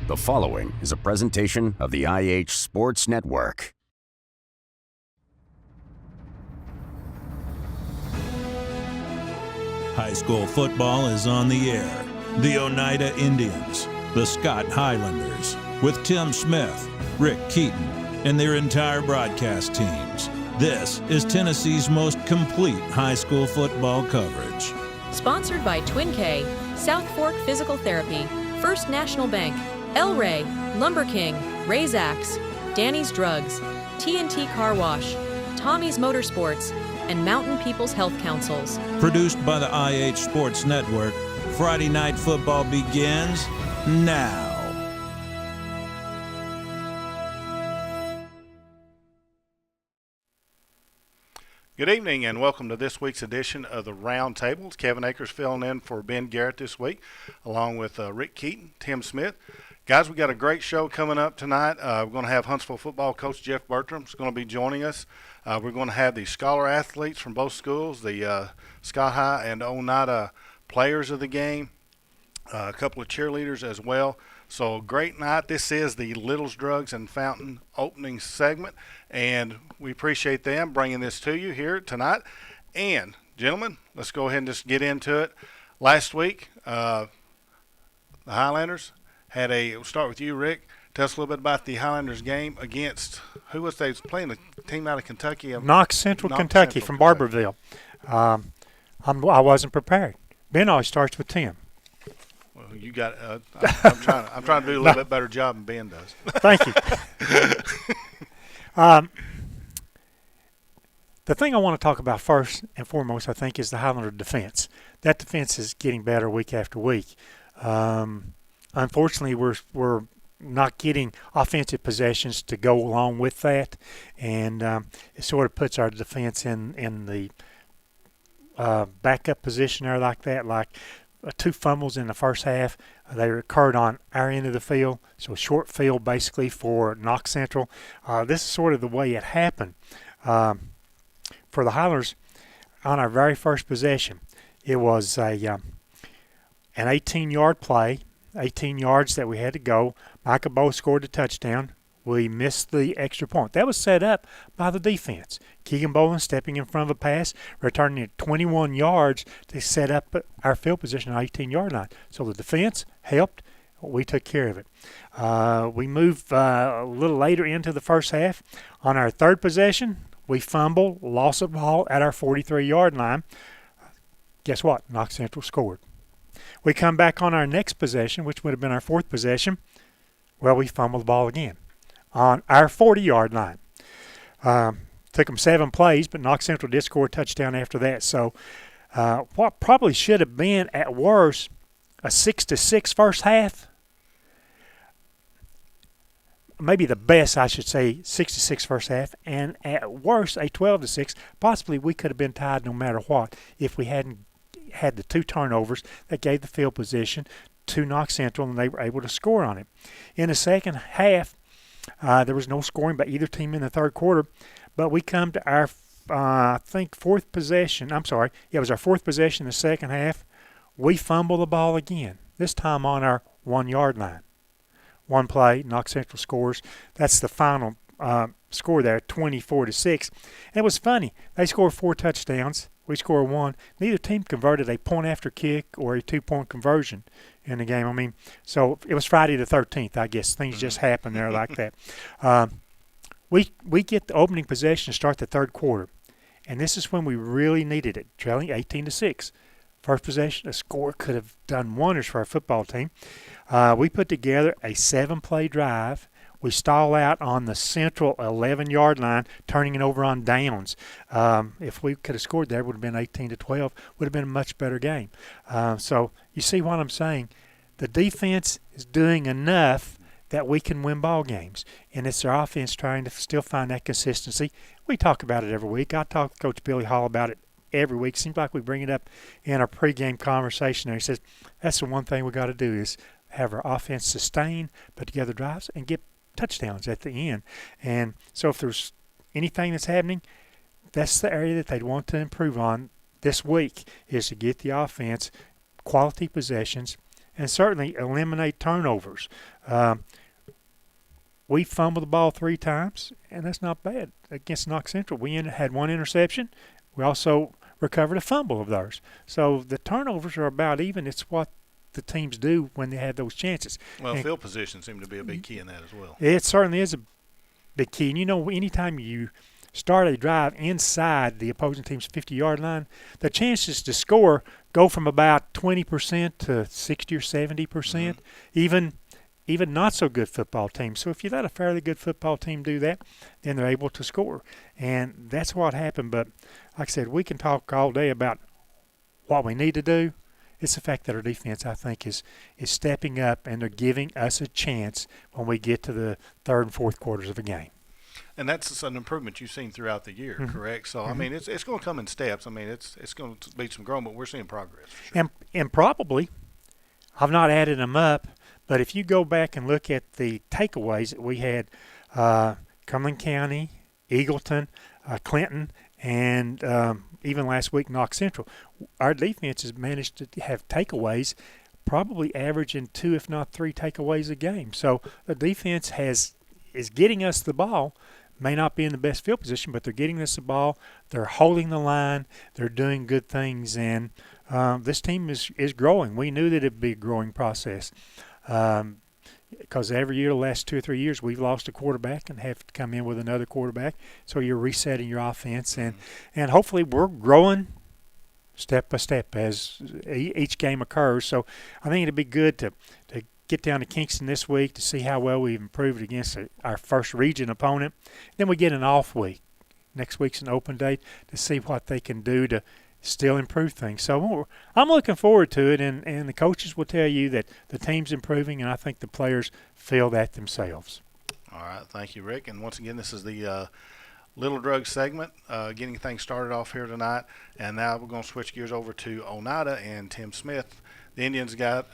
The following is a presentation of the IH Sports Network. High school football is on the air. The Oneida Indians, the Scott Highlanders, with Tim Smith, Rick Keaton, and their entire broadcast teams. This is Tennessee's most complete high school football coverage. Sponsored by Twin K, South Fork Physical Therapy, First National Bank, El Rey, Lumber King, Ray's Axe, Danny's Drugs, TNT Car Wash, Tommy's Motorsports, and Mountain People's Health Councils. Produced by the IH Sports Network, Friday Night Football begins now. Good evening and welcome to this week's edition of the Round Table. It's Kevin Akers filling in for Ben Garrett this week, along with Rick Keaton, Tim Smith. Guys, we got a great show coming up tonight. We're going to have Huntsville football coach Jeff Bertram is going to be joining us. We're going to have the scholar athletes from both schools, the Scott High and Oneida players of the game, a couple of cheerleaders as well. So great night. This is the Little's Drugs and Fountain opening segment, and we appreciate them bringing this to you here tonight. And, gentlemen, let's go ahead and just get into it. Last week, the Highlanders had we'll start with you, Rick. Tell us a little bit about the Highlanders game against, who was they playing, a team out of Kentucky? Knox Central, Kentucky, from Barberville. I wasn't prepared. Ben always starts with Tim. Well, you got. I'm trying to do a little bit better job than Ben does. Thank you. The thing I want to talk about first and foremost, I think, is the Highlander defense. That defense is getting better week after week. Unfortunately, we're not getting offensive possessions to go along with that, and it sort of puts our defense in the backup position there like that, like two fumbles in the first half. They occurred on our end of the field, so a short field basically for Knox Central. This is sort of the way it happened. For the Highlanders, on our very first possession, it was an 18-yard play, 18 yards that we had to go. Micah Bowe scored a touchdown. We missed the extra point. That was set up by the defense. Keegan Boland stepping in front of a pass, returning it 21 yards to set up our field position on the 18-yard line. So the defense helped. We took care of it. We moved a little later into the first half. On our third possession, we fumbled, lost the ball at our 43-yard line. Guess what? Knox Central scored. We come back on our next possession, which would have been our fourth possession. Well, we fumbled the ball again on our 40-yard line. Took them 7 plays, but Knox Central did score a touchdown after that. So what probably should have been, at worst, a 6-6 first half, maybe the best, I should say, 6-6 first half, and at worst, a 12-6. Possibly we could have been tied no matter what if we hadn't had the 2 turnovers that gave the field position to Knox Central, and they were able to score on it. In the second half, there was no scoring by either team in the third quarter, but we come to our, fourth possession. I'm sorry, it was our fourth possession in the second half. We fumble the ball again, this time on our 1-yard line. One play, Knox Central scores. That's the final score there, 24-6. And it was funny. They scored 4 touchdowns. We scored 1. Neither team converted a point-after-kick or a 2-point conversion in the game. I mean, so it was Friday the 13th, I guess. Things just happened there like that. We get the opening possession to start the third quarter, and this is when we really needed it, trailing 18-6. First possession, a score could have done wonders for our football team. We put together a 7-play drive. We stall out on the central 11-yard line, turning it over on downs. If we could have scored there, it would have been 18-12. Would have been a much better game. So you see what I'm saying? The defense is doing enough that we can win ball games, and it's our offense trying to still find that consistency. We talk about it every week. I talk to Coach Billy Hall about it every week. Seems like we bring it up in our pregame conversation there. He says that's the one thing we got to do is have our offense sustain, put together drives, and get touchdowns at the end. And so if there's anything that's happening, that's the area that they'd want to improve on this week, is to get the offense quality possessions and certainly eliminate turnovers. We fumbled the ball 3 times, and that's not bad against Knox Central. We had 1 interception. We also recovered a fumble of theirs. So the turnovers are about even. It's what the teams do when they have those chances. Well, and field position seemed to be a big key in that as well. it certainly is a big key. And, anytime you start a drive inside the opposing team's 50-yard line, the chances to score go from about 20% to 60 or 70%, even not so good football teams. So if you let a fairly good football team do that, then they're able to score. And that's what happened. But like I said, we can talk all day about what we need to do. It's the fact that our defense, I think, is stepping up, and they're giving us a chance when we get to the 3rd and 4th quarters of a game. And that's an improvement you've seen throughout the year, correct? So, I mean, it's going to come in steps. I mean, it's going to be some growth, but we're seeing progress. Sure. And probably, I've not added them up, but if you go back and look at the takeaways that we had, Cumberland County, Eagleton, Clinton, and even last week Knox Central, our defense has managed to have takeaways, probably averaging 2, if not 3 takeaways a game. So the defense is getting us the ball. May not be in the best field position, but they're getting us the ball. They're holding the line. They're doing good things, and this team is growing. We knew that it would be a growing process because every year, the last 2 or 3 years, we've lost a quarterback and have to come in with another quarterback. So you're resetting your offense, and hopefully we're growing step by step as each game occurs. So I think it'd be good to get down to Kingston this week to see how well we've improved against our first region opponent. Then we get an off week. Next week's an open date to see what they can do to still improve things. So I'm looking forward to it, and the coaches will tell you that the team's improving, and I think the players feel that themselves. All right. Thank you, Rick. And once again, this is the Little Drug segment, getting things started off here tonight. And now we're going to switch gears over to Oneida and Tim Smith. The Indians got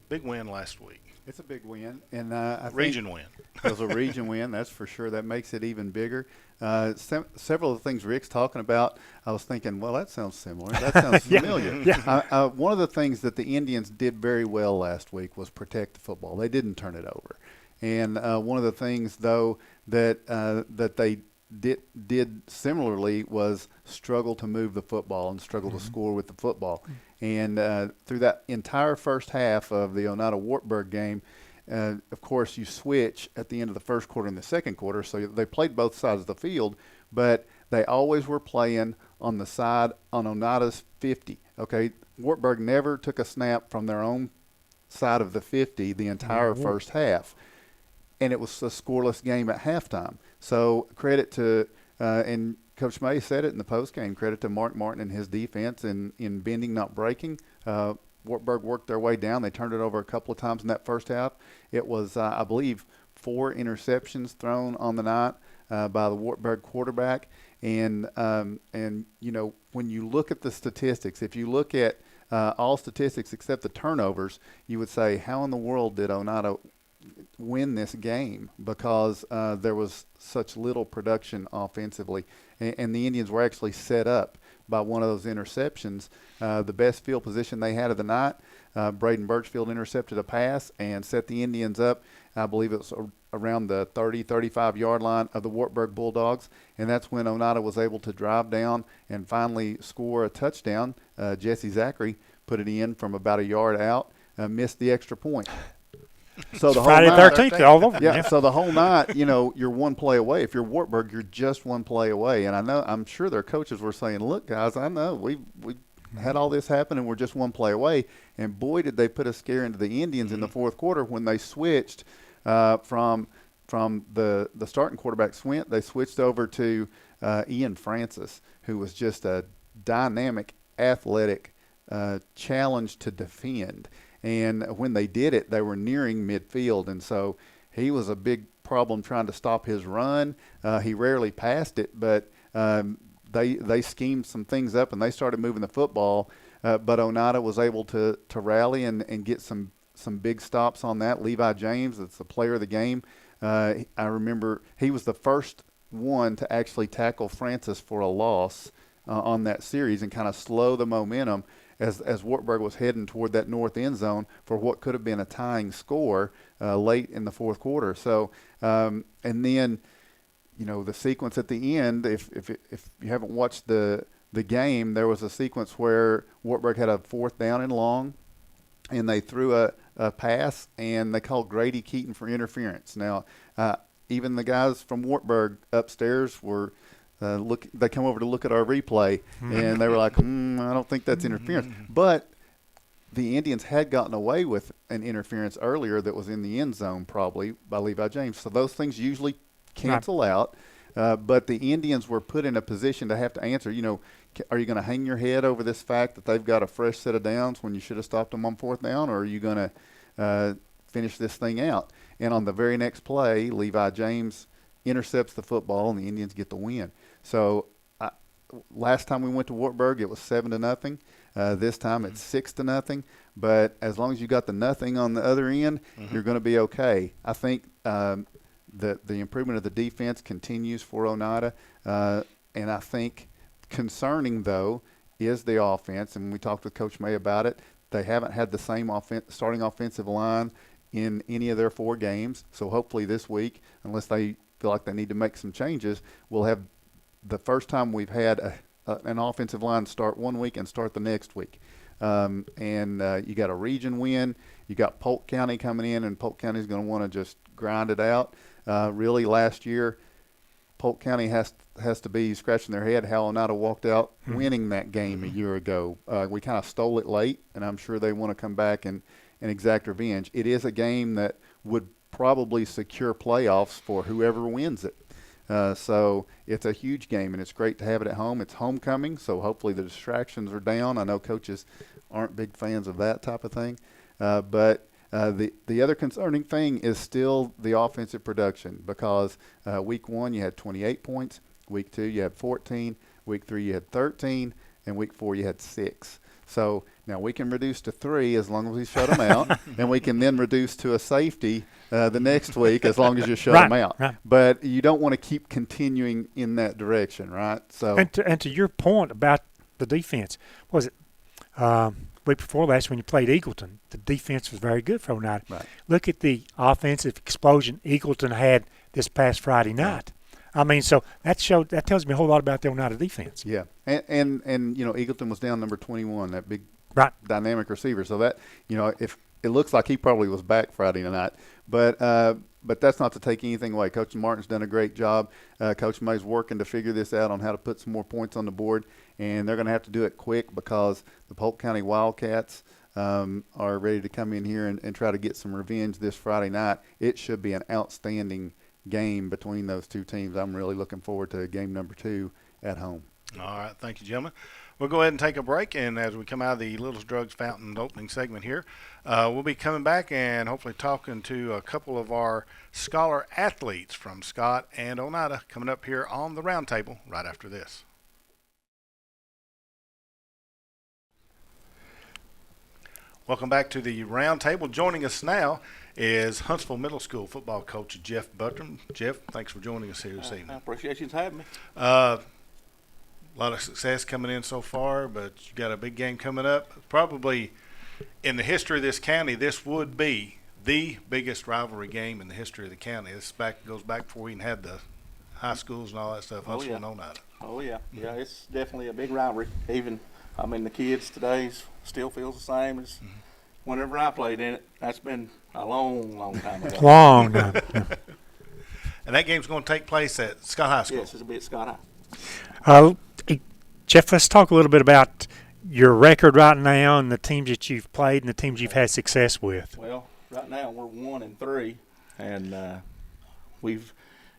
big win last week. It's a big win, and I region think win. It was a region win, that's for sure. That makes it even bigger. Several of the things Rick's talking about, I was thinking, well, that sounds similar. That sounds familiar. Yeah. One of the things that the Indians did very well last week was protect the football. They didn't turn it over, and one of the things though that they did similarly was struggle to move the football and struggle to score with the football. And through that entire first half of the Oneida-Wartburg game, of course, you switch at the end of the first quarter and the second quarter, so they played both sides of the field, but they always were playing on the side on Oneida's 50. Okay, Wartburg never took a snap from their own side of the 50 the entire first half, and it was a scoreless game at halftime. So credit to and Coach May said it in the postgame, credit to Mark Martin and his defense in bending, not breaking. Wartburg worked their way down. They turned it over a couple of times in that first half. It was, I believe, 4 interceptions thrown on the night by the Wartburg quarterback. And you know, when you look at the statistics, if you look at all statistics except the turnovers, you would say, how in the world did Oneida win this game? Because there was such little production offensively. And the Indians were actually set up by one of those interceptions. The best field position they had of the night, Braden Birchfield intercepted a pass and set the Indians up. I believe it was around the 30, 35-yard line of the Wartburg Bulldogs, and that's when Oneida was able to drive down and finally score a touchdown. Jesse Zachary put it in from about a yard out, missed the extra point. So the Friday whole night, 13th, all over. yeah. So the whole night, you know, you're one play away. If you're Wartburg, you're just one play away. And I'm sure their coaches were saying, "Look, guys, I know we had all this happen, and we're just one play away." And boy, did they put a scare into the Indians in the fourth quarter when they switched from the starting quarterback Swint. They switched over to Ian Francis, who was just a dynamic, athletic challenge to defend. And when they did it, they were nearing midfield, and so he was a big problem trying to stop his run. He rarely passed it, but they schemed some things up, and they started moving the football. But Oneida was able to rally and get some big stops on that. Levi James, that's the player of the game. I remember he was the first one to actually tackle Francis for a loss on that series and kind of slow the momentum. as Wartburg was heading toward that north end zone for what could have been a tying score late in the fourth quarter. So, and then, the sequence at the end, if you haven't watched the game, there was a sequence where Wartburg had a 4th down and long, and they threw a pass, and they called Grady Keaton for interference. Now, even the guys from Wartburg upstairs were they come over to look at our replay, and they were like, I don't think that's interference. But the Indians had gotten away with an interference earlier that was in the end zone, probably by Levi James. So those things usually cancel out. But the Indians were put in a position to have to answer, are you going to hang your head over this fact that they've got a fresh set of downs when you should have stopped them on 4th down, or are you going to finish this thing out? And on the very next play, Levi James intercepts the football, and the Indians get the win. So last time we went to Wartburg, it was 7-0. This time it's 6-0. But as long as you got the nothing on the other end, you're going to be okay. I think the improvement of the defense continues for Oneida, and I think concerning, though, is the offense. And we talked with Coach May about it. They haven't had the same starting offensive line in any of their 4 games. So hopefully this week, unless they feel like they need to make some changes, we'll have the first time we've had an offensive line start one week and start the next week. And you got a region win. You got Polk County coming in, and Polk County is going to want to just grind it out. Really, last year, Polk County has to be scratching their head how Oneida walked out winning that game a year ago. We kind of stole it late, and I'm sure they want to come back and exact revenge. It is a game that would probably secure playoffs for whoever wins it. So it's a huge game, and it's great to have it at home. It's homecoming, so hopefully the distractions are down. I know coaches aren't big fans of that type of thing. But the other concerning thing is still the offensive production, because week 1 you had 28 points, week 2 you had 14, week 3 you had 13, and week 4 you had 6. So now we can reduce to 3 as long as we shut them out, and we can then reduce to a safety the next week as long as you shut them out. Right. But you don't want to keep continuing in that direction, right? So and to your point about the defense, was it week before last when you played Eagleton, the defense was very good for Oneida. Right. Look at the offensive explosion Eagleton had this past Friday night. I mean, so that tells me a whole lot about the Oneida defense. Yeah, and Eagleton was down number 21, that big dynamic receiver. So that, if it looks like he probably was back Friday night, but that's not to take anything away. Coach Martin's done a great job. Coach May's working to figure this out on how to put some more points on the board, and they're going to have to do it quick because the Polk County Wildcats are ready to come in here and try to get some revenge this Friday night. It should be an outstanding game between those two teams. I'm really looking forward to game number 2 at home. All right. Thank you, gentlemen. We'll go ahead and take a break, and as we come out of the Little's Drugs Fountain opening segment here, we'll be coming back and hopefully talking to a couple of our scholar athletes from Scott and Oneida coming up here on the Roundtable right after this. Welcome back to the Roundtable. Joining us now is Huntsville Middle School football coach Jeff Buttram. Jeff, thanks for joining us here this evening. I appreciate you having me. A lot of success coming in so far, but you got a big game coming up. Probably in the history of this county, this would be the biggest rivalry game in the history of the county. This goes back before we even had the high schools and all that stuff. Huntsville and Oneida. Oh yeah, yeah. It's definitely a big rivalry. Even, the kids today still feels the same as whenever I played in it. That's been a long, long time ago. Long time. And that game's going to take place at Scott High School. Yes, it'll be at Scott High. Jeff, let's talk a little bit about your record right now and the teams that you've played and the teams you've had success with. Well, right now we're 1-3, and we've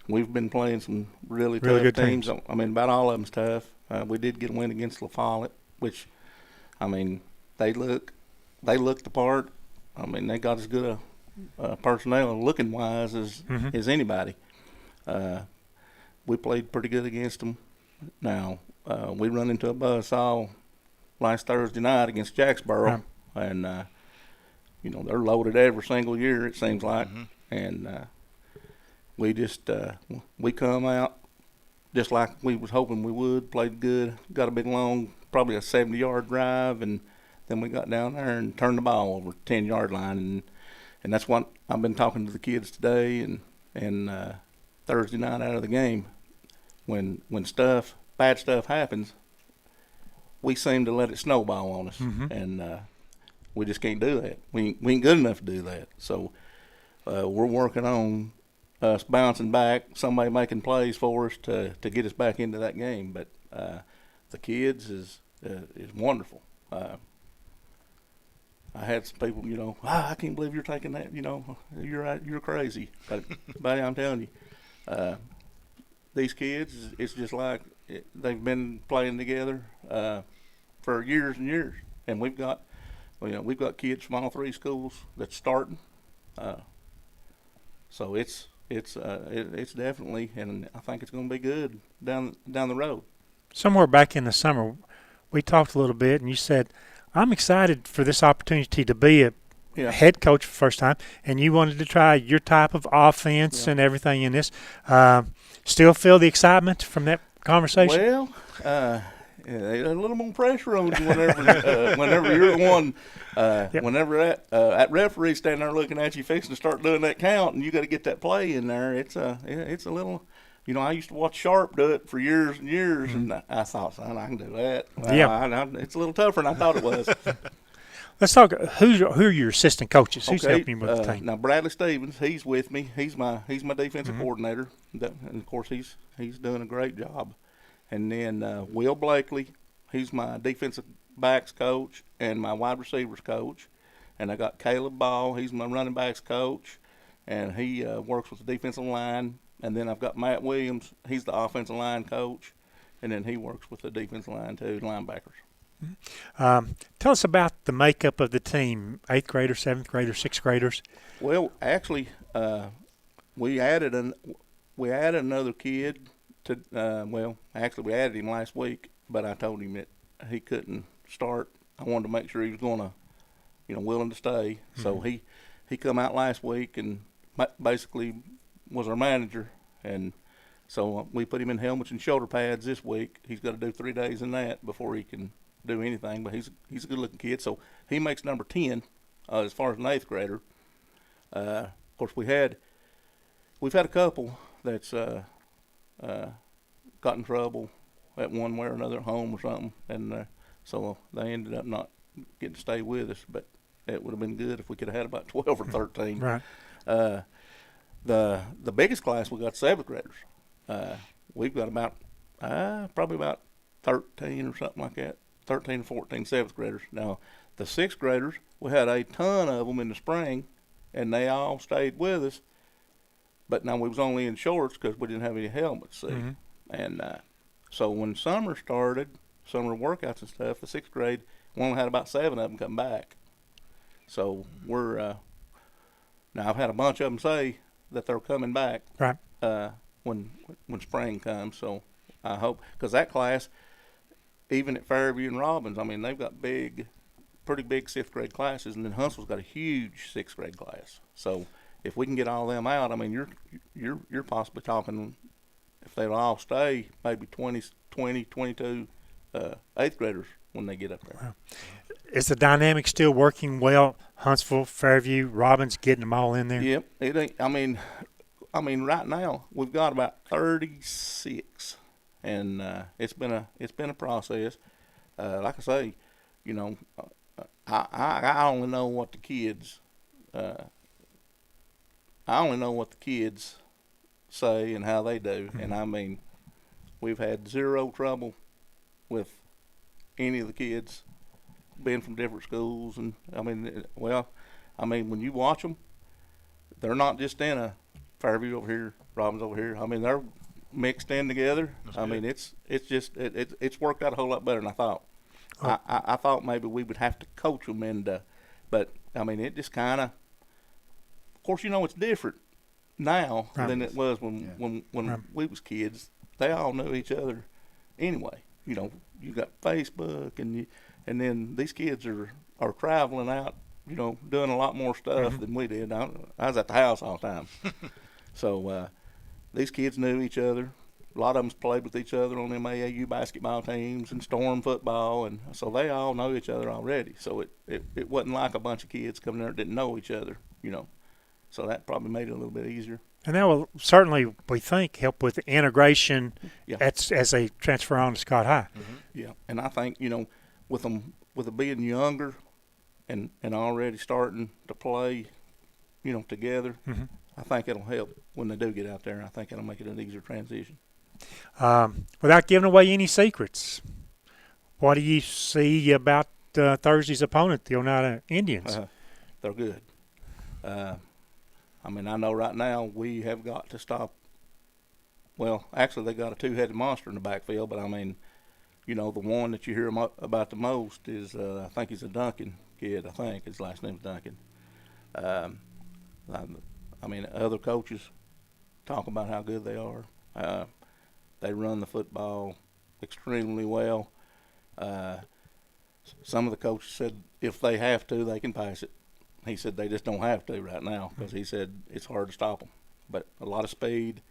been playing some really tough good teams. About all of them's tough. We did get a win against La Follette, which, they look the part. They got as good a personnel looking wise as anybody. We played pretty good against them. Now, we run into a buzzsaw last Thursday night against Jacksboro, and they're loaded every single year, it seems like. And we just we come out just like we was hoping we would. Played good, got a big long, probably a 70-yard drive, and then we got down there and turned the ball over 10-yard line, and that's what I've been talking to the kids today and Thursday night out of the game. When bad stuff happens, we seem to let it snowball on us, and we just can't do that. We ain't good enough to do that. So we're working on us bouncing back, somebody making plays for us to get us back into that game. But the kids is wonderful. I had some people, I can't believe you're taking that. You're crazy. But buddy, I'm telling you, these kids, it's just like they've been playing together for years and years, and we've got kids from all three schools that's starting. So it's definitely, and I think it's going to be good down the road. Somewhere back in the summer, we talked a little bit, and you said, I'm excited for this opportunity to be a head coach for the first time, and you wanted to try your type of offense and everything in this. Still feel the excitement from that conversation? Well, a little more pressure on you whenever you're the one, whenever that referee standing there looking at you, fixing to start doing that count, and you got to get that play in there. It's a little. I used to watch Sharp do it for years and years, and I thought, son, I can do that. Well, it's a little tougher than I thought it was. Let's talk. Who are your assistant coaches? Who's helping you with the team? Now Bradley Stevens, he's with me. He's my defensive coordinator, and of course he's doing a great job. And then Will Blakely, he's my defensive backs coach and my wide receivers coach. And I got Caleb Ball, he's my running backs coach, and he works with the defensive line. And then I've got Matt Williams, he's the offensive line coach, and then he works with the defensive line too, linebackers. Tell us about the makeup of the team, 8th graders, 7th graders, 6th graders. Well, actually, we added another kid to we added him last week, but I told him that he couldn't start. I wanted to make sure he was going to, willing to stay. So he come out last week and basically was our manager, and so we put him in helmets and shoulder pads this week. He's got to do 3 days in that before he can do anything, but he's a good-looking kid, so he makes number 10 as far as an 8th grader. Of course, we've had a couple that's got in trouble at one way or another at home or something, and so they ended up not getting to stay with us, but it would have been good if we could have had about 12 or 13. Right. The biggest class we got 7th graders. We've got about probably about 13 or something like that, 13 or 14 7th graders. Now, the 6th graders, we had a ton of them in the spring, and they all stayed with us. But now we was only in shorts because we didn't have any helmets, see. And so when summer started, summer workouts and stuff, the 6th grade, we only had about 7 of them come back. So we're now I've had a bunch of them say that they're coming back right when spring comes. So I hope, because that class, even at Fairview and Robbins, I mean, they've got pretty big 6th grade classes, and then Huntsville's got a huge 6th grade class. So if we can get all them out, I mean, you're possibly talking, if they all stay, maybe 22 8th graders when they get up there. Wow. Is the dynamic still working well? Huntsville, Fairview, Robbins, getting them all in there? Yep. It ain't. I mean, right now we've got about 36, and it's been a process. Like I say, I only know what the kids. I only know what the kids say and how they do, and I mean, we've had zero trouble with any of the kids being from different schools, and I mean, when you watch them, they're not just in a Fairview over here, Robbins over here. I mean, they're mixed in together. I mean, it's worked out a whole lot better than I thought. I thought maybe we would have to coach them into, but I mean, it just kind of course, it's different now than it was when we was kids. They all knew each other anyway. You got Facebook, and then these kids are traveling out, doing a lot more stuff than we did. I was at the house all the time. So these kids knew each other a lot of them's played with each other on them AAU basketball teams and Storm football, and so they all know each other already. So it wasn't like a bunch of kids coming there that didn't know each other, So that probably made it a little bit easier. And that will certainly, we think, help with the integration Yeah. as they transfer on to Scott High. Mm-hmm. Yeah, and I think, with them being younger and already starting to play, together, Mm-hmm. I think it'll help when they do get out there. I think it'll make it an easier transition. Without giving away any secrets, what do you see about Thursday's opponent, the Oneida Indians? They're good. I know right now we have got to stop. Well, actually, they got a two-headed monster in the backfield, but the one that you hear about the most is I think he's a Duncan kid. I think his last name's Duncan. Other coaches talk about how good they are. They run the football extremely well. Some of the coaches said if they have to, they can pass it. He said they just don't have to right now because he said it's hard to stop them. But a lot of speed,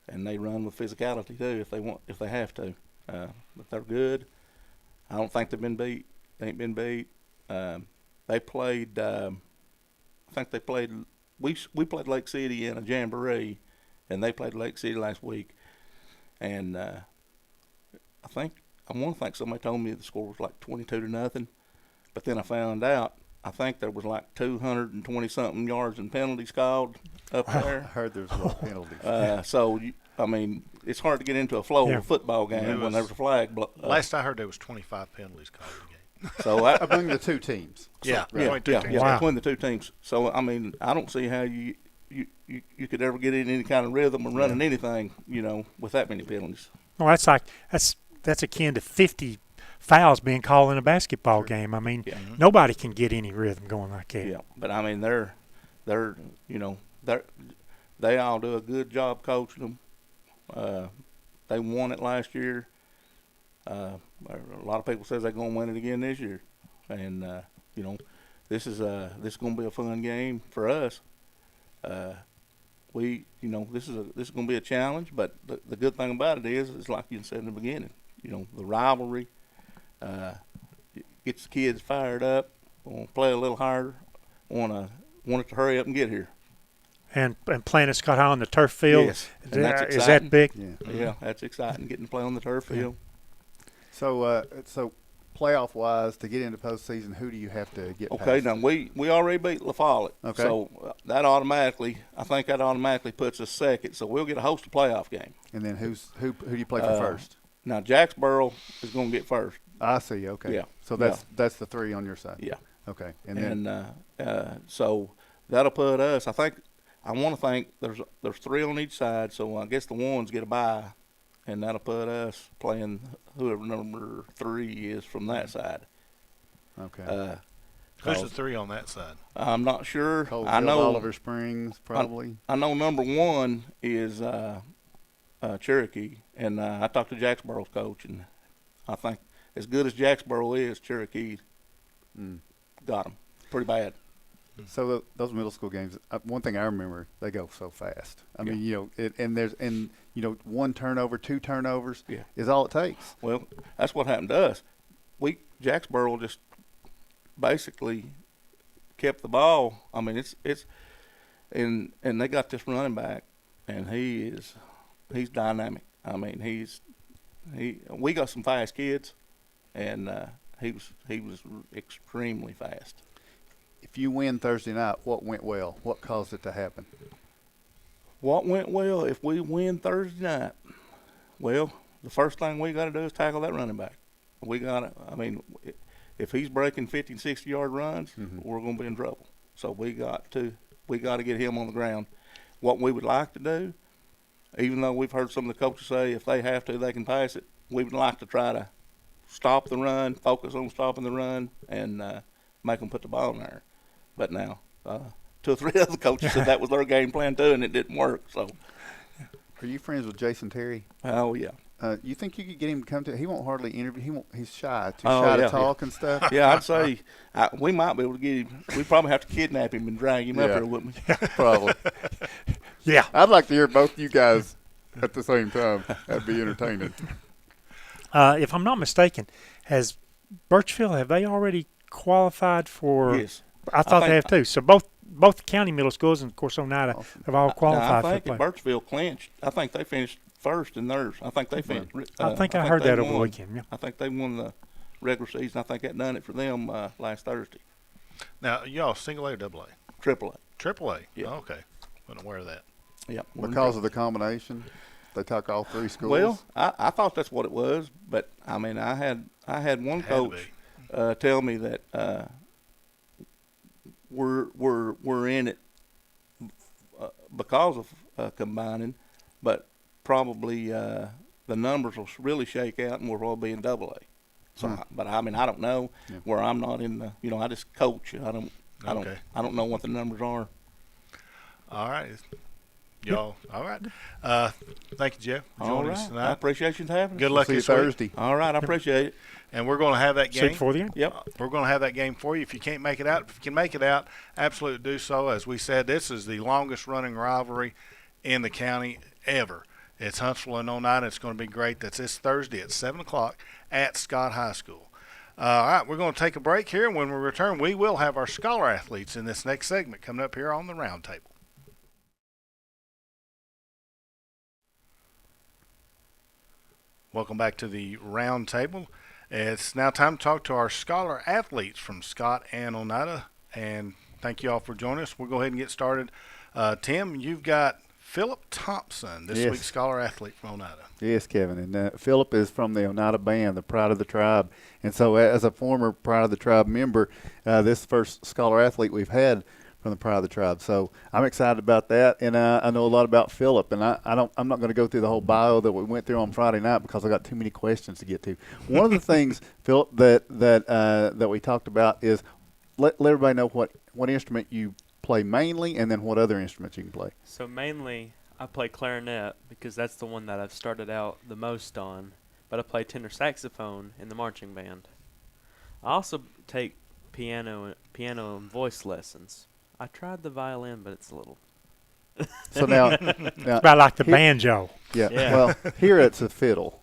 and they run with physicality too if they have to. But they're good. I don't think they've been beat. They ain't been beat. They played. I think they played. We played Lake City in a jamboree, and they played Lake City last week. And I want to think somebody told me the score was like 22-0, but then I found out I think there was like 220-something yards and penalties called up there. I heard there's a lot of penalties. It's hard to get into a flow of a football game when there's a flag. Last I heard, there was 25 penalties called in the game. So among the two teams. Yeah, between the two teams. So I don't see how you could ever get in any kind of rhythm or running anything, with that many penalties. Well, that's akin to 50 fouls being called in a basketball game. Nobody can get any rhythm going like that. Yeah, but they all do a good job coaching them. They won it last year. A lot of people says they're going to win it again this year, and this is going to be a fun game for us. This is going to be a challenge, but the good thing about it is, it's like you said in the beginning. The rivalry gets the kids fired up, want to play a little harder, want it to hurry up and get here. And playing at Scott High on the turf field, yes. And that's exciting. Is that big? Yeah, that's exciting, getting to play on the turf field. So playoff-wise, to get into postseason, who do you have to get past? Okay, now we already beat La Follette. Okay. So that automatically puts us second. So we'll get a host of playoff game. And then who do you play for first? Now Jacksboro is going to get first. I see. Okay. Yeah. So that's the three on your side. Yeah. Okay. So that'll put us. I want to think there's three on each side. So I guess the ones get a bye, and that'll put us playing whoever number 3 is from that side. Okay. Who's the 3 on that side? I'm not sure. I know Oliver Springs probably. I know number 1 is Cherokee, and I talked to Jacksboro's coach, and I think as good as Jacksboro is, Cherokee got them pretty bad. So those middle school games, one thing I remember, they go so fast. I mean, one turnover, 2 turnovers is all it takes. Well, that's what happened to us. Jacksboro just basically kept the ball. I mean, and they got this running back, and he's dynamic. I mean, we got some fast kids, and he was extremely fast. If you win Thursday night, what went well? What caused it to happen? What went well if we win Thursday night? Well, the first thing we got to do is tackle that running back. If he's breaking 50 and 60-yard runs, we're going to be in trouble. So we got to get him on the ground. What we would like to do, even though we've heard some of the coaches say if they have to, they can pass it, we would like to try to stop the run, focus on stopping the run, and make them put the ball in there. But now, 2 or 3 other coaches said that was their game plan too, and it didn't work. So, are you friends with Jason Terry? Oh yeah. You think you could get him to come to? He won't hardly interview. He's shy, to talk and stuff. Yeah, I'd say we might be able to get him. We probably have to kidnap him and drag him up here with me. Probably. Yeah, I'd like to hear both you guys at the same time. That'd be entertaining. If I'm not mistaken, has Birchville, have they already qualified for? Yes. I thought think- they have too. So both county middle schools and, of course, Oneida have all qualified Now, I for think the play. Birchville clinched. I think they finished first in theirs. I think they finished. I think I heard they that over the won. weekend. Yeah. I think they won the regular season. I think that done it for them last Thursday. Now, y'all single A or double A? Triple A. Triple A. Yeah. Oh, okay. Wasn't aware of that. Yep. Because of the combination, they took all three schools. Well, I thought that's what it was, but I mean, I had one Had to coach tell me that we're in it because of combining, but probably the numbers will really shake out, and we'll all be in double A. So, but I mean, I don't know where I'm not in the. I just coach. I don't know what the numbers are. All right. Y'all, all right. Thank you, Jeff, for All joining us right. I tonight. appreciate you having us. Good luck See you this week. Thursday. All right, I appreciate it. And we're going to have that See you game. before the game. Yep. We're going to have that game for you. If you can't make it out, if you can make it out, absolutely do so. As we said, this is the longest running rivalry in the county ever. It's Huntsville and Oneida. It's going to be great. That's this Thursday at 7 o'clock at Scott High School. All right, we're going to take a break here, and when we return, we will have our scholar athletes in this next segment coming up here on the Roundtable. Welcome back to the Roundtable. It's now time to talk to our scholar athletes from Scott and Oneida, and thank you all for joining us. We'll go ahead and get started. Tim, you've got Philip Thompson, this week's scholar athlete from Oneida. Yes, Kevin. And Philip is from the Oneida Band, the Pride of the Tribe. And so as a former Pride of the Tribe member, this is the first scholar athlete we've had from the Pride of the Tribe. So I'm excited about that. And I know a lot about Philip. And I'm not going to go through the whole bio that we went through on Friday night because I got too many questions to get to. One of the things, Philip, that we talked about is let everybody know what instrument you play mainly, and then what other instruments you can play. So mainly, I play clarinet because that's the one that I've started out the most on. But I play tenor saxophone in the marching band. I also take piano and voice lessons. I tried the violin, but it's a little. So now It's about like the banjo. yeah. Yeah. Well, here it's a fiddle.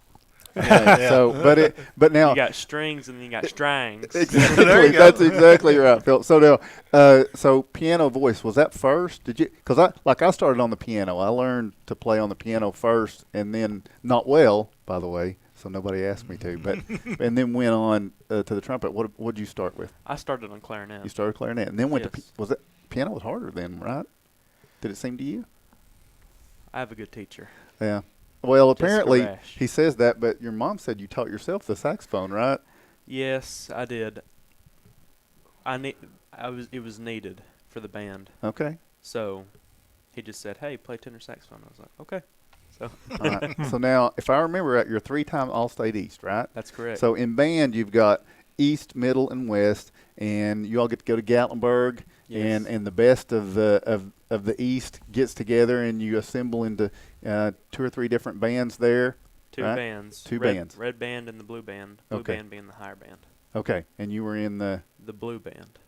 Okay, so, but now You got strings and then you got strings. exactly, There you go. that's exactly right, Phil. So now, so piano voice, was that first? Did you? Because I started on the piano. I learned to play on the piano first, and then not well, by the way. So nobody asked me to, but and then went on to the trumpet. What did you start with? I started on clarinet. You started clarinet, and then went to Yes. was that piano was harder then, right? Did it seem to you? I have a good teacher. Yeah. Well, Jessica apparently Rash. he says that, but your mom said you taught yourself the saxophone, right? Yes, I did. It was needed for the band. Okay. So he just said, "Hey, play tenor saxophone." I was like, "Okay." So All right. So now, if I remember right, you're a 3-time All-State East, right? that's correct. So in band, you've got East, Middle, and West, and you all get to go to Gatlinburg, Yes. and the best of the East gets together, and you assemble into 2 or 3 different bands there. Two right? bands. Two red, bands. Red band and the blue band. Blue Okay. band being the higher band. Okay, and you were in the The blue band.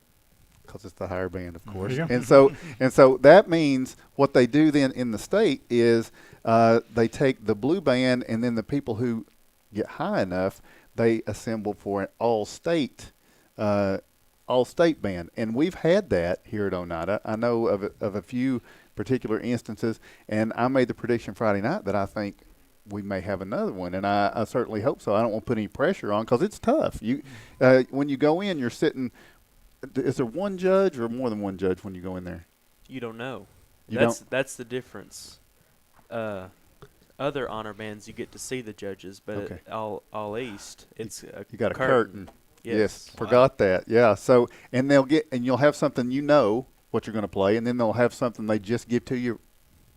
because it's the higher band, of course. There you And so that means what they do then in the state is they take the blue band, and then the people who get high enough, they assemble for an all-state band. And we've had that here at Oneida. I know of a few particular instances, and I made the prediction Friday night that I think we may have another one, and I certainly hope so. I don't want to put any pressure on because it's tough. When you go in, you're sitting. Is there one judge or more than one judge when you go in there? You don't know. You That's the difference. Other honor bands, you get to see the judges, but Okay. at all East, it's You got a curtain. Yes. Forgot that. Yeah. So and you'll have something what you're going to play, and then they'll have something they just give to you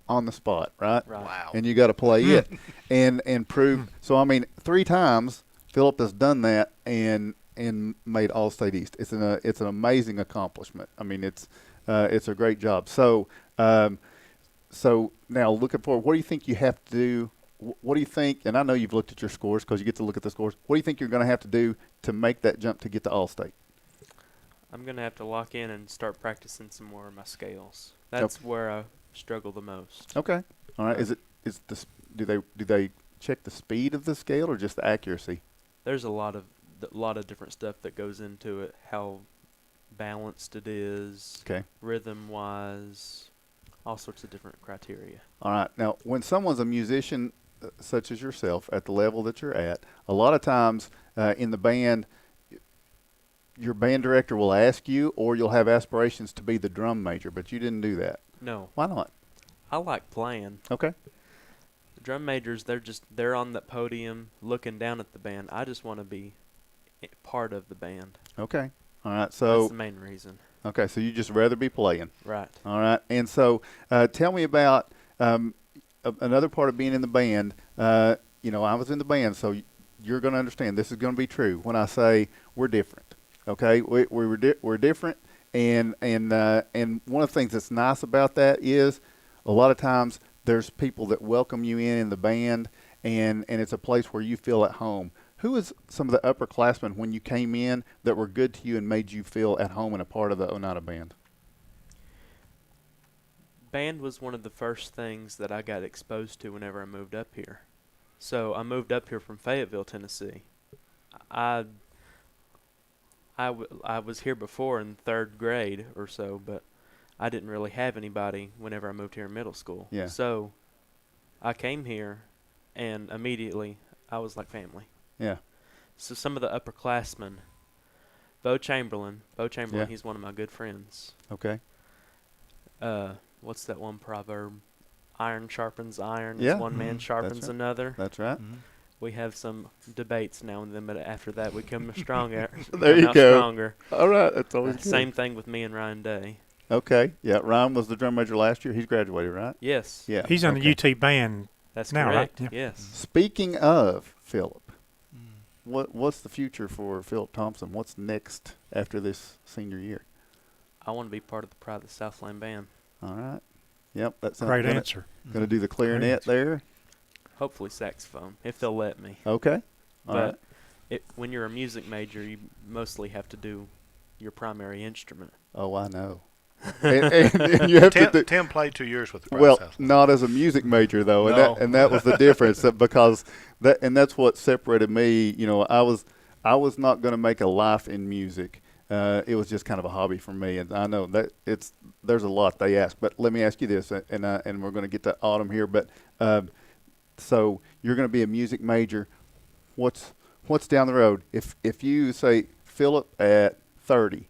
on the spot, right? Right. Wow. And you got to play it and prove. So I mean, 3 times Philip has done that and made All-State East. It's an amazing accomplishment. I mean, it's a great job. So so now looking forward, what do you think you have to do? What do you think? And I know you've looked at your scores because you get to look at the scores. What do you think you're going to have to do to make that jump to get to All-State? I'm going to have to lock in and start practicing some more of my scales. That's where I struggle the most. Okay. All right. do they check the speed of the scale or just the accuracy? There's a lot of different stuff that goes into it. How balanced it is, Okay. rhythm-wise, all sorts of different criteria. All right. Now, when someone's a musician such as yourself at the level that you're at, a lot of times in the band, your band director will ask you, or you'll have aspirations to be the drum major, but you didn't do that. No. Why not? I like playing. Okay. The drum majors, they're on that podium looking down at the band. I just want to be part of the band. Okay. All right. So that's the main reason. Okay. So you just rather be playing. Right. All right. And so tell me about another part of being in the band. I was in the band, so you're going to understand. This is going to be true when I say we're different. Okay. We're different, and one of the things that's nice about that is a lot of times there's people that welcome you in the band, and it's a place where you feel at home. Who is some of the upperclassmen when you came in that were good to you and made you feel at home and a part of the Oneida band? Band was one of the first things that I got exposed to whenever I moved up here. So I moved up here from Fayetteville, Tennessee. I was here before in 3rd grade or so, but I didn't really have anybody whenever I moved here in middle school. Yeah. So I came here, and immediately I was like family. Yeah. So some of the upperclassmen, Bo Chamberlain, Yeah. he's one of my good friends. Okay. What's that one proverb? Iron sharpens iron, Yeah. as one man sharpens right. another. That's right. We have some debates now and then, but after that we come stronger. There you out go. Stronger. All right. That's always good. Same thing with me and Ryan Day. Okay. Yeah. Ryan was the drum major last year. He's graduated, right? Yes. Yeah. He's on the UT band. That's now, correct. right? Yeah. Yes. Speaking of Philip, what's the future for Philip Thompson? What's next after this senior year? I want to be part of the Pride of the Southland band. All right. Yep. That sounds Great good. answer. Going to do the clarinet answer. there. Hopefully saxophone, if they'll let me. Okay. All But right. when you're a music major, you mostly have to do your primary instrument. Oh, I know. and you have to do. Tim played 2 years with the Pride Well, South. not as a music major though, and No. that was the difference because that's what separated me. I was not going to make a life in music. It was just kind of a hobby for me, and I know that there's a lot they ask. But let me ask you this, and we're going to get to Autumn here. But so you're going to be a music major. What's down the road? If you say Philip at 30,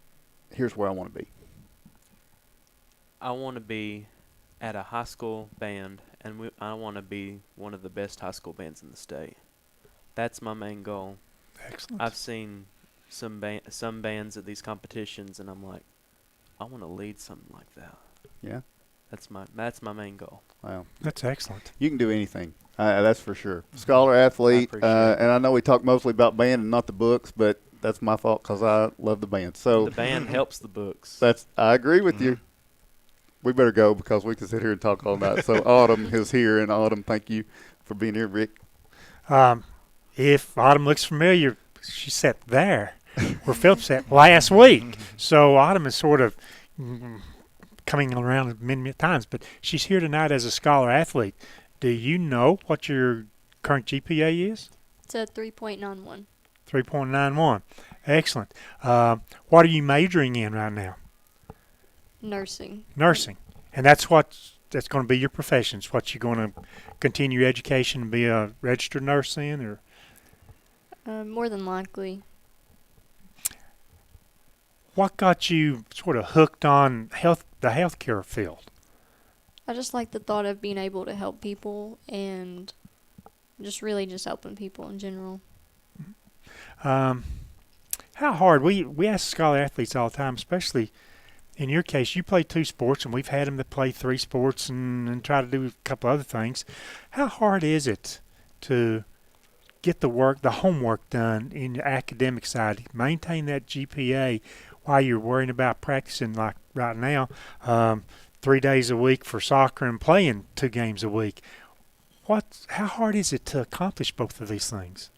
here's where I want to be. I want to be at a high school band, and I want to be one of the best high school bands in the state. That's my main goal. Excellent. I've seen some bands at these competitions, and I'm like, I want to lead something like that. Yeah. That's my main goal. Wow. That's excellent. You can do anything. That's for sure. Scholar athlete, I appreciate it. and I know we talk mostly about band and not the books, but that's my fault because I love the band. So The band helps the books. I agree with you. We better go because we can sit here and talk all night. So Autumn is here, and Autumn, thank you for being here, Rick. If Autumn looks familiar, she sat there where Philip sat last week. So Autumn is sort of coming around many times, but she's here tonight as a scholar athlete. Do you know what your current GPA is? It's a 3.91. 3.91. Excellent. What are you majoring in right now? Nursing. Nursing. And that's going to be your profession. It's what you're going to continue your education and be a registered nurse in, or? More than likely. What got you sort of hooked on the healthcare field? I just like the thought of being able to help people and just helping people in general. How hard? We ask scholar athletes all the time, especially in your case. You play 2 sports, and we've had them that play 3 sports and try to do a couple other things. How hard is it to get the homework done in your academic side, maintain that GPA while you're worrying about practicing like right now, 3 days a week for soccer and playing 2 games a week? How hard is it to accomplish both of these things?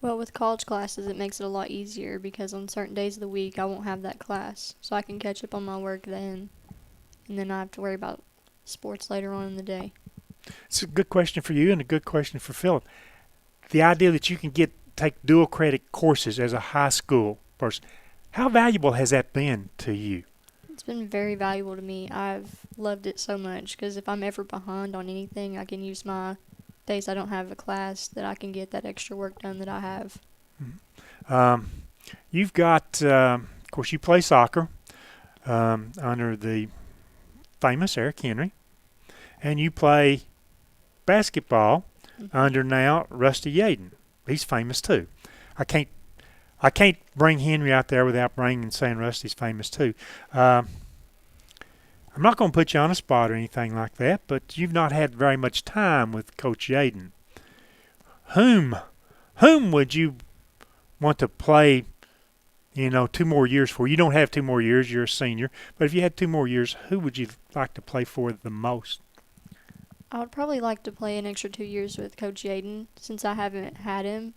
Well, with college classes, it makes it a lot easier because on certain days of the week, I won't have that class. So I can catch up on my work then, and then I have to worry about sports later on in the day. It's a good question for you and a good question for Philip. The idea that you can take dual credit courses as a high school person, how valuable has that been to you? It's been very valuable to me. I've loved it so much because if I'm ever behind on anything, I can use my days I don't have a class that I can get that extra work done that I have. You've got, of course, you play soccer under the famous Eric Henry, and you play basketball under now Rusty Yaden. He's famous too. I can't bring Henry out there without saying Rusty's famous too. I'm not going to put you on a spot or anything like that, but you've not had very much time with Coach Yaden. Whom would you want to play, 2 more years for? You don't have 2 more years. You're a senior. But if you had 2 more years, who would you like to play for the most? I would probably like to play an extra 2 years with Coach Yaden since I haven't had him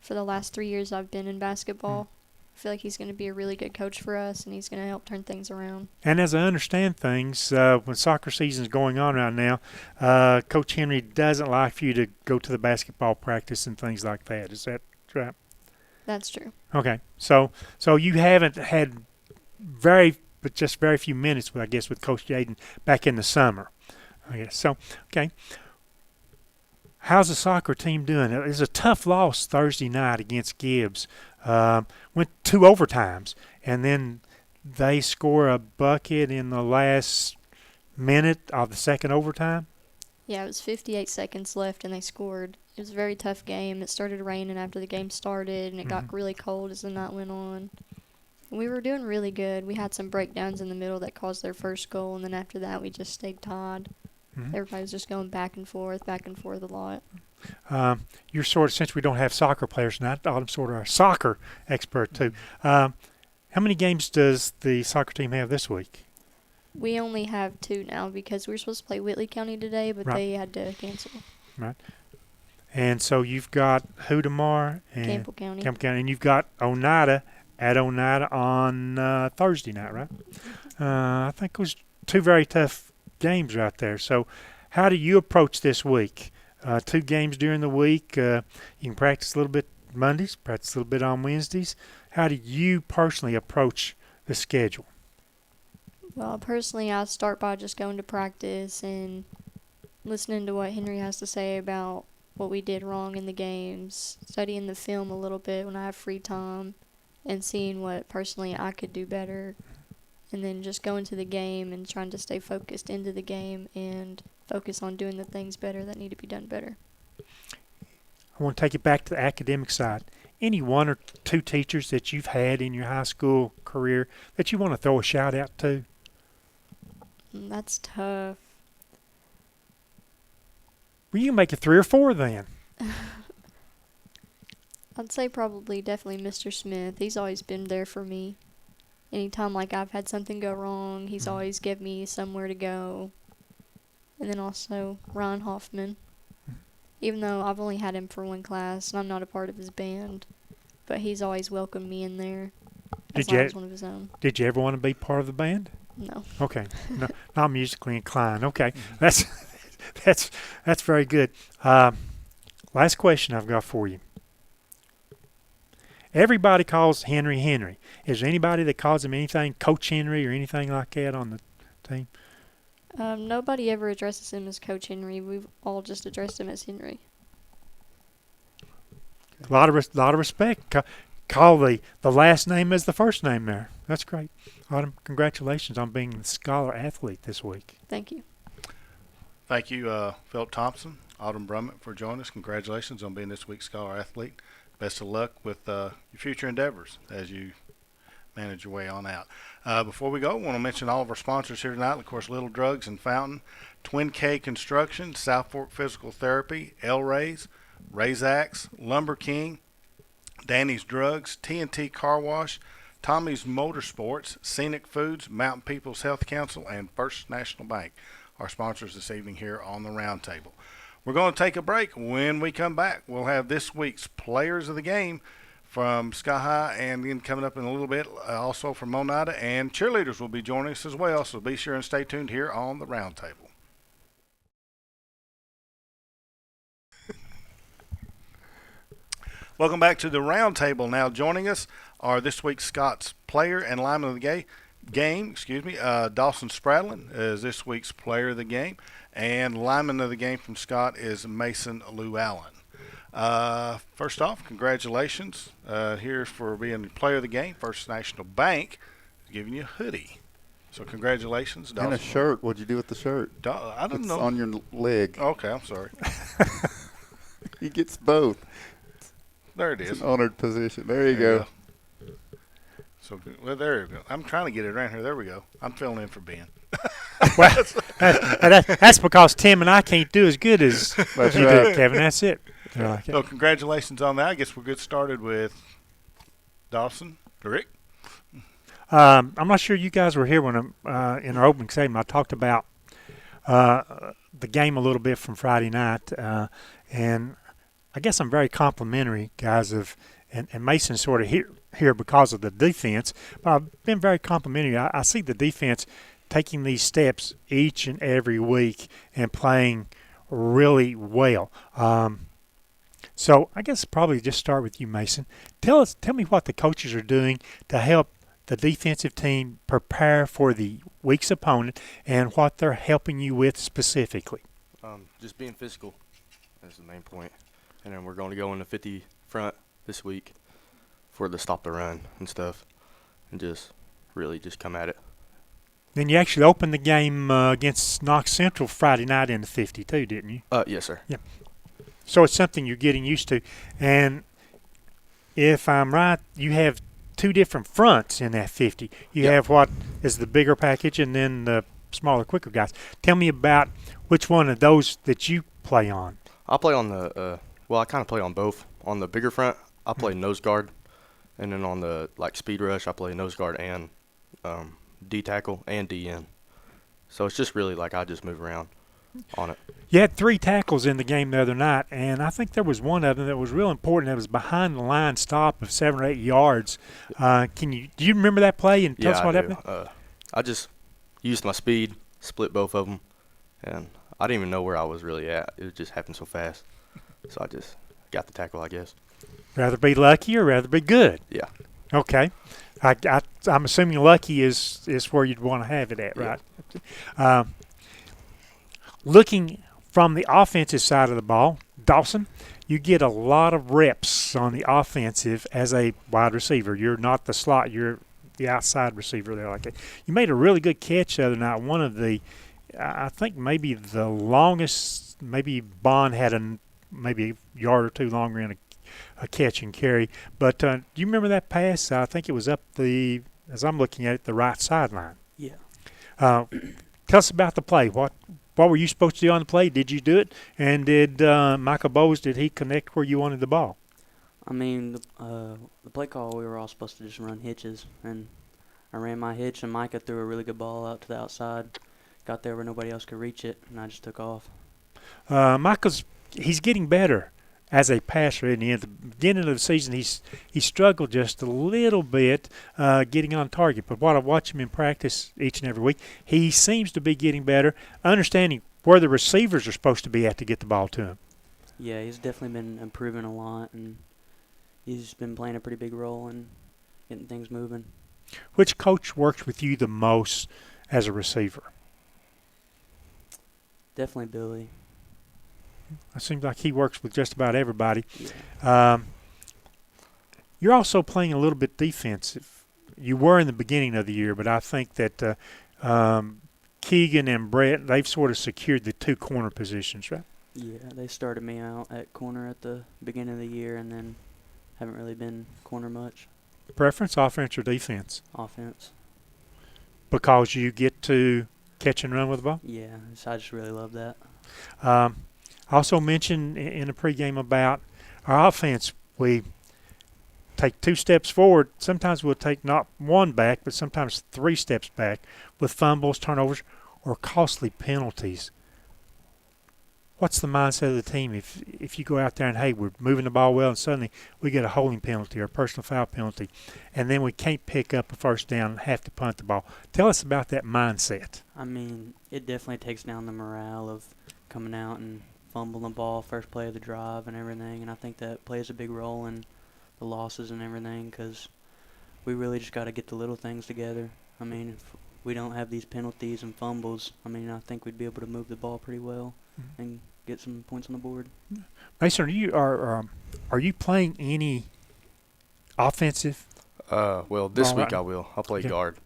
for the last 3 years I've been in basketball. I feel like he's going to be a really good coach for us, and he's going to help turn things around. And as I understand things, when soccer season is going on right now, Coach Henry doesn't like for you to go to the basketball practice and things like that. Is that right? That's true. Okay. So you haven't had very few minutes, with Coach Yaden back in the summer. I guess. So, okay. How's the soccer team doing? It was a tough loss Thursday night against Gibbs. Went 2 overtimes, and then they score a bucket in the last minute of the second overtime. Yeah, it was 58 seconds left, and they scored. It was a very tough game. It started raining after the game started, and it got really cold as the night went on. We were doing really good. We had some breakdowns in the middle that caused their first goal, and then after that we just stayed tied. Everybody was just going back and forth a lot. You're since we don't have soccer players tonight, I'm sort of a soccer expert too. How many games does the soccer team have this week? We only have 2 now because we were supposed to play Whitley County today, but they had to cancel. Right. And so you've got who tomorrow? Campbell County. And you've got Oneida at Oneida on Thursday night, right? I think it was 2 very tough games right there. So how do you approach this week? 2 games during the week. You can practice a little bit Mondays, practice a little bit on Wednesdays. How do you personally approach the schedule? Well, personally, I start by just going to practice and listening to what Henry has to say about what we did wrong in the games, studying the film a little bit when I have free time, and seeing what personally I could do better. And then just going to the game and trying to stay focused into the game and focus on doing the things better that need to be done better. I want to take it back to the academic side. Any 1 or 2 teachers that you've had in your high school career that you want to throw a shout out to? That's tough. Well, you can make it 3 or 4 then. I'd say definitely Mr. Smith. He's always been there for me. Anytime I've had something go wrong, he's always given me somewhere to go. And then also Ron Hoffman. Even though I've only had him for 1 class and I'm not a part of his band, but he's always welcomed me in there as I was one of his own. Did you ever want to be part of the band? No. Okay. No, not musically inclined. Okay. That's very good. Last question I've got for you. Everybody calls Henry Henry. Is there anybody that calls him anything, Coach Henry or anything like that on the team? Nobody ever addresses him as Coach Henry. We've all just addressed him as Henry. A lot of respect. Call the last name as the first name there. That's great. Autumn, congratulations on being the Scholar Athlete this week. Thank you. Thank you, Philip Thompson, Autumn Brummett, for joining us. Congratulations on being this week's Scholar Athlete. Best of luck with your future endeavors as you manage your way on out. Before we go, I want to mention all of our sponsors here tonight. Of course, Little Drugs and Fountain, Twin K Construction, South Fork Physical Therapy, El Ray's, Razaks, Lumber King, Danny's Drugs, TNT Car Wash, Tommy's Motorsports, Scenic Foods, Mountain People's Health Council, and First National Bank, our sponsors this evening here on the Roundtable. We're going to take a break. When we come back, we'll have this week's Players of the Game from Sky High, and then coming up in a little bit also from Oneida, and cheerleaders will be joining us as well, so be sure and stay tuned here on the Roundtable. Welcome back to the Roundtable. Now joining us are this week's Scott's player and lineman of the game. Dawson Spradlin is this week's player of the game, and lineman of the game from Scott is Mason Llewellyn. First off, congratulations here for being the player of the game. First National Bank is giving you a hoodie. So congratulations, Dawson. And a shirt. What'd you do with the shirt? I don't know. It's on your leg. Okay, I'm sorry. He gets both. There it is. It's an honored position. There you go. So, well, there you go. I'm trying to get it around here. There we go. I'm filling in for Ben. Well, that's because Tim and I can't do as good as That's you right. do, Kevin. That's it. So congratulations on that. I guess we'll get started with Dawson. Rick? I'm not sure you guys were here when in our opening segment I talked about the game a little bit from Friday night, and I guess I'm very complimentary, guys, and Mason's sort of here because of the defense, but I've been very complimentary. I see the defense taking these steps each and every week and playing really well. So I guess probably just start with you, Mason. Tell me what the coaches are doing to help the defensive team prepare for the week's opponent and what they're helping you with specifically. Just being physical is the main point. And then we're going to go in the 50 front this week for the stop the run and stuff and just really just come at it. Then you actually opened the game against Knox Central Friday night in the 50 too, didn't you? Yes, sir. Yeah. So it's something you're getting used to. And if I'm right, you have two different fronts in that 50. You have what is the bigger package and then the smaller, quicker guys. Tell me about which one of those that you play on. I play on the I kind of play on both. On the bigger front, I play nose guard. And then on the speed rush, I play nose guard and D tackle and DN. So it's just really I just move around on it. You had 3 tackles in the game the other night, and I think there was one of them that was real important. That was behind the line stop of 7 or 8 yards. Do you remember that play and tell us what happened? I just used my speed, split both of them, and I didn't even know where I was really at. It just happened so fast. So I just got the tackle, I guess. Rather be lucky or rather be good? Yeah. Okay. I'm assuming lucky is where you'd want to have it at, right? Yeah. Looking from the offensive side of the ball, Dawson, you get a lot of reps on the offensive as a wide receiver. You're not the slot. You're the outside receiver there like that. You made a really good catch the other night. One of the, I think maybe the longest, maybe Bond had maybe a yard or two longer in a catch and carry. But do you remember that pass? I think it was up as I'm looking at it, the right sideline. Yeah. Tell us about the play. What were you supposed to do on the play? Did you do it? And did Michael Bowes, did he connect where you wanted the ball? I mean, the play call, we were all supposed to just run hitches. And I ran my hitch, and Micah threw a really good ball out to the outside. Got there where nobody else could reach it, and I just took off. He's getting better as a passer. At the beginning of the season, he struggled just a little bit getting on target. But while I watch him in practice each and every week, he seems to be getting better, understanding where the receivers are supposed to be at to get the ball to him. Yeah, he's definitely been improving a lot, and he's been playing a pretty big role in getting things moving. Which coach works with you the most as a receiver? Definitely Billy. It seems like he works with just about everybody. Yeah. You're also playing a little bit defensive. You were in the beginning of the year, but I think that Keegan and Brett, they've sort of secured the 2 corner positions, right? Yeah, they started me out at corner at the beginning of the year, and then haven't really been corner much. Preference, offense or defense? Offense. Because you get to catch and run with the ball? Yeah, I just really love that. I also mentioned in the pregame about our offense. We take 2 steps forward. Sometimes we'll take not 1 back, but sometimes 3 steps back with fumbles, turnovers, or costly penalties. What's the mindset of the team if you go out there and, hey, we're moving the ball well and suddenly we get a holding penalty or a personal foul penalty and then we can't pick up a first down and have to punt the ball? Tell us about that mindset. I mean, it definitely takes down the morale of coming out and fumbling the ball first play of the drive and everything, and I think that plays a big role in the losses and everything because we really just got to get the little things together. I mean, if we don't have these penalties and fumbles, I mean, I think we'd be able to move the ball pretty well and get some points on the board. Mason, are you playing any offensive? Well, this All week right. I will. I'll play Okay. guard,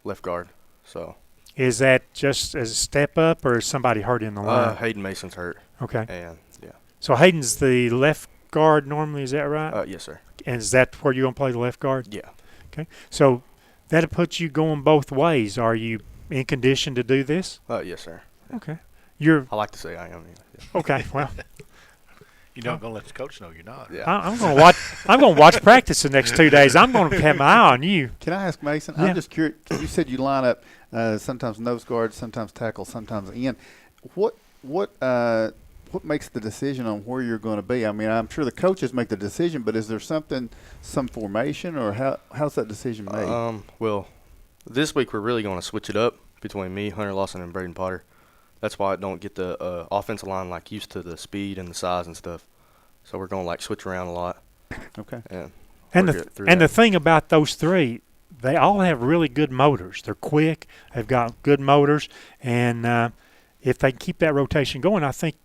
left guard. So Is that just as a step up, or is somebody hurt in the line? Hayden Mason's hurt, Okay. and yeah. So Hayden's the left guard normally, is that right? Yes, sir. And is that where you're going to play the left guard? Yeah. Okay. So that'll put you going both ways. Are you in condition to do this? Yes, sir. Okay. You're I like to say I am. Yeah. okay. Well, You don't gonna let the coach know you're not. Yeah. I'm going to watch. I'm going to watch practice the next 2 days. I'm going to have my eye on you. Can I ask Mason? Yeah. I'm just curious. You said you line up sometimes nose guard, sometimes tackle, sometimes end. What makes the decision on where you're going to be? I mean, I'm sure the coaches make the decision, but is there some formation, or how's that decision made? Well, this week we're really going to switch it up between me, Hunter Lawson, and Braden Potter. That's why I don't get the offensive line like used to the speed and the size and stuff. So we're going to like switch around a lot. Okay. And work it through the that. thing about those three, they all have really good motors. They're quick. They've got good motors, and if they keep that rotation going, I think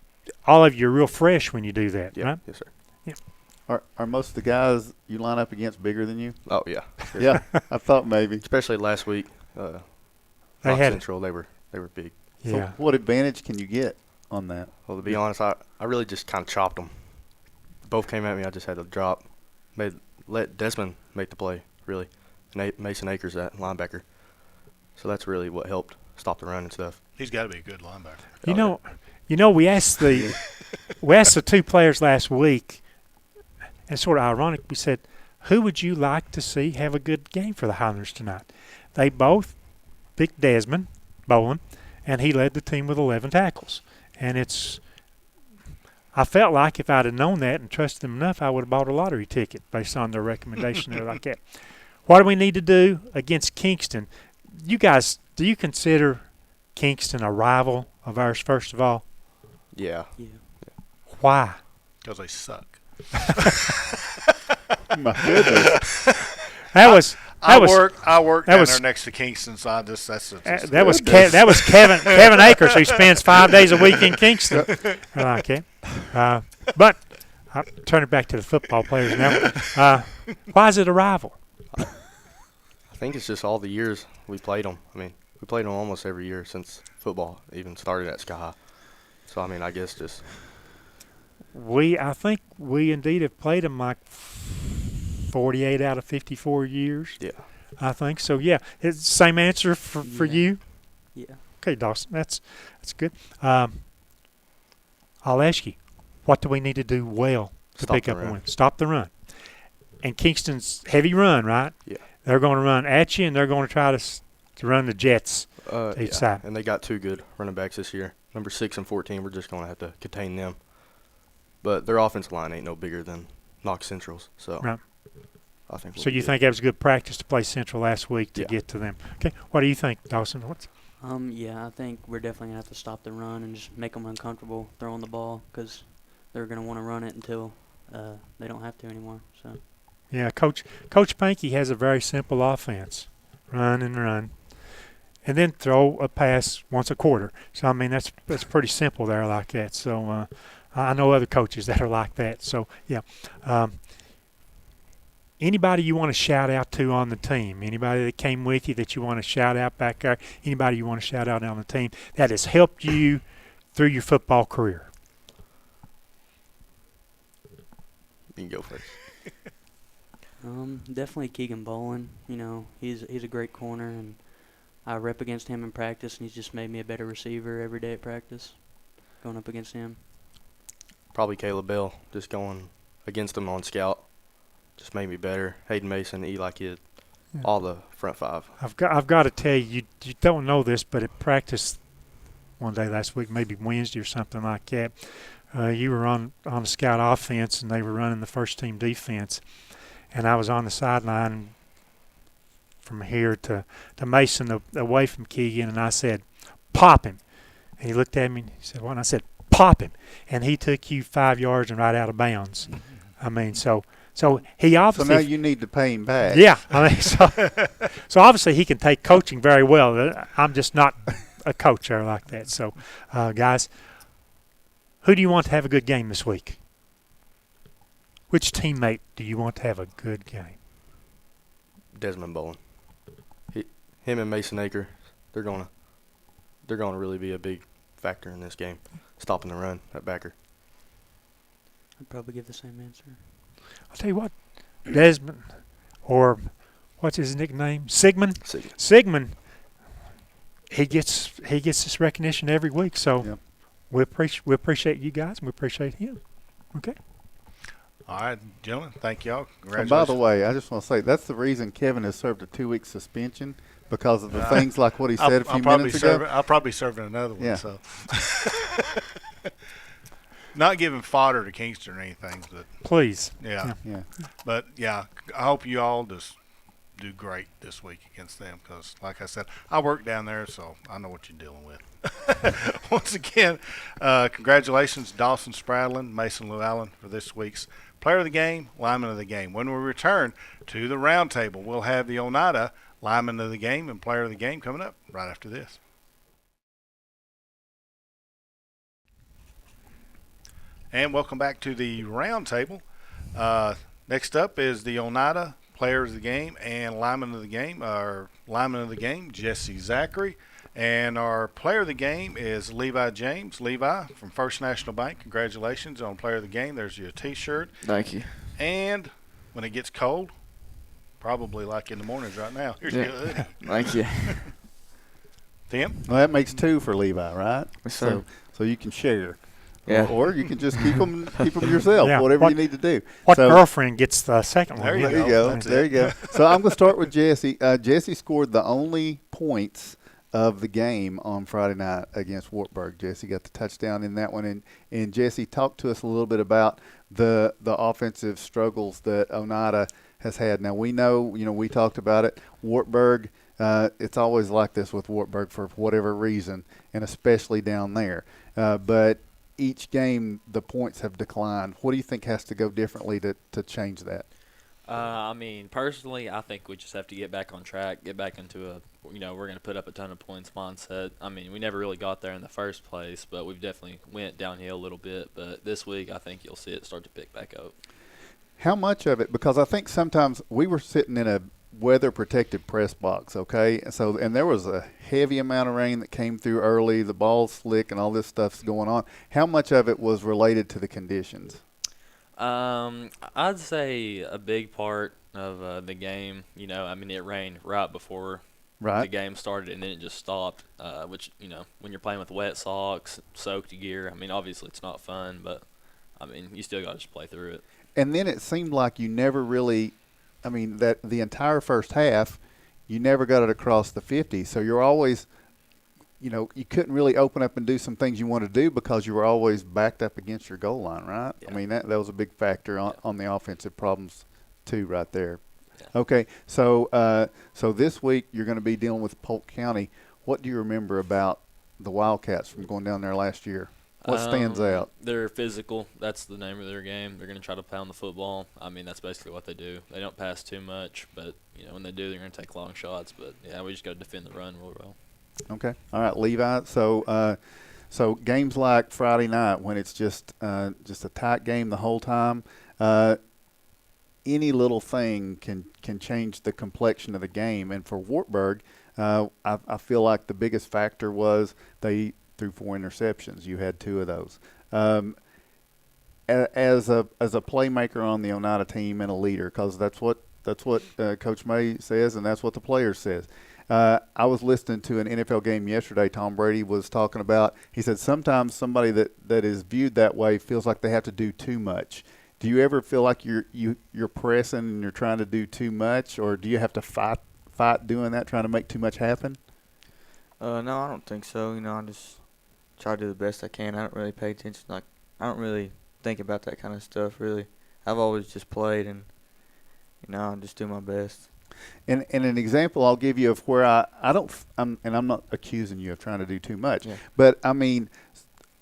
all of you are real fresh when you do that. Yeah. Right? Yes, sir. Are most of the guys you line up against bigger than you? Oh yeah. Sure. Yeah, I thought maybe. Especially last week. They Rock had Central. They were big. So yeah. what advantage can you get on that? Well, to be honest, I really just kind of chopped them. Both came at me. I just had to drop. Let Desmond make the play, really. And Mason Akers, that linebacker. So that's really what helped stop the run and stuff. He's got to be a good linebacker. You know, we asked the two players last week, and it's sort of ironic. We said, who would you like to see have a good game for the Highlanders tonight? They both picked Desmond Bowen, and he led the team with 11 tackles. And I felt like if I'd have known that and trusted them enough, I would have bought a lottery ticket based on their recommendation there like that. What do we need to do against Kingston? You guys, do you consider Kingston a rival of ours, first of all? Yeah. Yeah. Why? Because they suck. My goodness. I work down was- there next to Kingston, so that was Kevin Akers, who spends 5 days a week in Kingston. I like it. But I'll turn it back to the football players now. Why is it a rival? I think it's just all the years we played them. I mean, we played them almost every year since football even started at Sky High. So, I mean, I guess just I think we indeed have played them like 48 out of 54 years. Yeah. I think so. Yeah, it's the same answer for Yeah. you. Yeah. Okay, Dawson, that's good. I'll ask you, what do we need to do well to Stop pick the up a run. win? Stop the run. And Kingston's heavy run, right? Yeah. They're going to run at you, and they're going to try to run the Jets to each side. And they got two good running backs this year. Number 6 and 14, we're just going to have to contain them. But their offensive line ain't no bigger than Knox Central's. So Right. I think we'll So be you good. think that was good practice to play Central last week to Yeah. get to them? Okay. What do you think, Dawson? Yeah, I think we're definitely going to have to stop the run and just make them uncomfortable throwing the ball because they're going to want to run it until they don't have to anymore. So. Yeah, Coach Pankey has a very simple offense: run and run, and then throw a pass once a quarter. So I mean that's pretty simple there like that. So I know other coaches that are like that. So yeah. Anybody you want to shout out to on the team? Anybody that came with you that you want to shout out back there? Anybody you want to shout out on the team that has helped you through your football career? You can go first. Definitely Keegan Bowen. You know, he's a great corner, and I rep against him in practice, and he's just made me a better receiver every day at practice, going up against him. Probably Caleb Bell, just going against him on scout. Just made me better. Hayden Mason, Eli Kidd, all the front five. I've got to tell you, you don't know this, but at practice one day last week, maybe Wednesday or something like that, you were on the scout offense and they were running the first team defense, and I was on the sideline from here to Mason away from Keegan, and I said, "Pop him," and he looked at me and he said, "What?" And I said, pop him, and he took you 5 yards and right out of bounds. I mean, so he obviously. So now you need to pay him back. Yeah, I mean, so obviously he can take coaching very well. I'm just not a coach there like that. So, guys, who do you want to have a good game this week? Which teammate do you want to have a good game? Desmond Bowen. Him and Mason Aker, they're gonna really be a big factor in this game, stopping the run at backer. I'd probably give the same answer. I'll tell you what, Desmond, or what's his nickname? Sigmund. Sigmund. Sigmund. He gets this recognition every week. So Yep. we appreciate you guys, and we appreciate him. Okay. All right, gentlemen, thank y'all. And Congratulations. by the way, I just want to say that's the reason Kevin has served a 2-week suspension, because of the things like what he said a few minutes ago. I'll probably be serving another one. Yeah. So, not giving fodder to Kingston or anything, but Please. yeah. Yeah. But yeah, I hope you all just do great this week against them, because, like I said, I work down there, so I know what you're dealing with. Once again, congratulations, Dawson Spradlin, Mason Llewellyn, for this week's Player of the Game, Lineman of the Game. When we return to the roundtable, we'll have the Oneida Lineman of the Game and Player of the Game coming up right after this. And welcome back to the roundtable. Next up is the Oneida Player of the Game and Lineman of the Game. Our Lineman of the Game, Jesse Zachary. And our Player of the Game is Levi James. Levi from First National Bank, congratulations on Player of the Game. There's your T-shirt. Thank you. And when it gets cold, probably like in the mornings right now, here's your hoodie. Thank you. Tim? Well, that makes 2 for Levi, right? Yes, sir. So you can share. Yeah. Or you can just keep them yourself, Yeah. whatever you need to do. What So- girlfriend gets the second one? There you There you go. go. That's There it. you go. So I'm going to start with Jesse. Jesse scored the only points of the game on Friday night against Wartburg. Jesse got the touchdown in that one. And Jesse, talk to us a little bit about the offensive struggles that Oneida has had. Now, we know, we talked about it. Wartburg, it's always like this with Wartburg for whatever reason, and especially down there. But each game, the points have declined. What do you think has to go differently to change that? I mean, personally, I think we just have to get back on track, get back into we're going to put up a ton of points mindset. I mean, we never really got there in the first place, but we've definitely went downhill a little bit. But this week, I think you'll see it start to pick back up. How much of it? Because I think sometimes we were sitting in a weather-protected press box, okay? And there was a heavy amount of rain that came through early. The ball's slick and all this stuff's going on. How much of it was related to the conditions? I'd say a big part of the game, I mean, it rained right before the game started, and then it just stopped, which, when you're playing with wet socks, soaked gear, I mean, obviously it's not fun, but, I mean, you still got to just play through it. And then it seemed like you never really – I mean, that the entire first half, you never got it across the 50. So you're always – you couldn't really open up and do some things you wanted to do because you were always backed up against your goal line, right? Yeah. I mean, that was a big factor on the offensive problems too right there. Yeah. Okay, so this week you're going to be dealing with Polk County. What do you remember about the Wildcats from going down there last year? What stands out? They're physical. That's the name of their game. They're going to try to pound the football. I mean, that's basically what they do. They don't pass too much, but, when they do, they're going to take long shots. But, yeah, we just got to defend the run real well. Okay. All right, Levi. So games like Friday night when it's just a tight game the whole time, any little thing can change the complexion of the game. And for Wartburg, I feel like the biggest factor was they threw 4 interceptions. You had 2 of those. As a playmaker on the Oneida team and a leader, because that's what Coach May says and that's what the players says. I was listening to an NFL game yesterday. Tom Brady was talking about, he said sometimes somebody that is viewed that way feels like they have to do too much. Do you ever feel like you're pressing and you're trying to do too much, or do you have to fight doing that, trying to make too much happen? No, I don't think so. I just try to do the best I can. I don't really pay attention. I don't really think about that kind of stuff, really. I've always just played, and, I just do my best. And an example I'll give you of where I'm not accusing you of trying to do too much, Yeah. but I mean,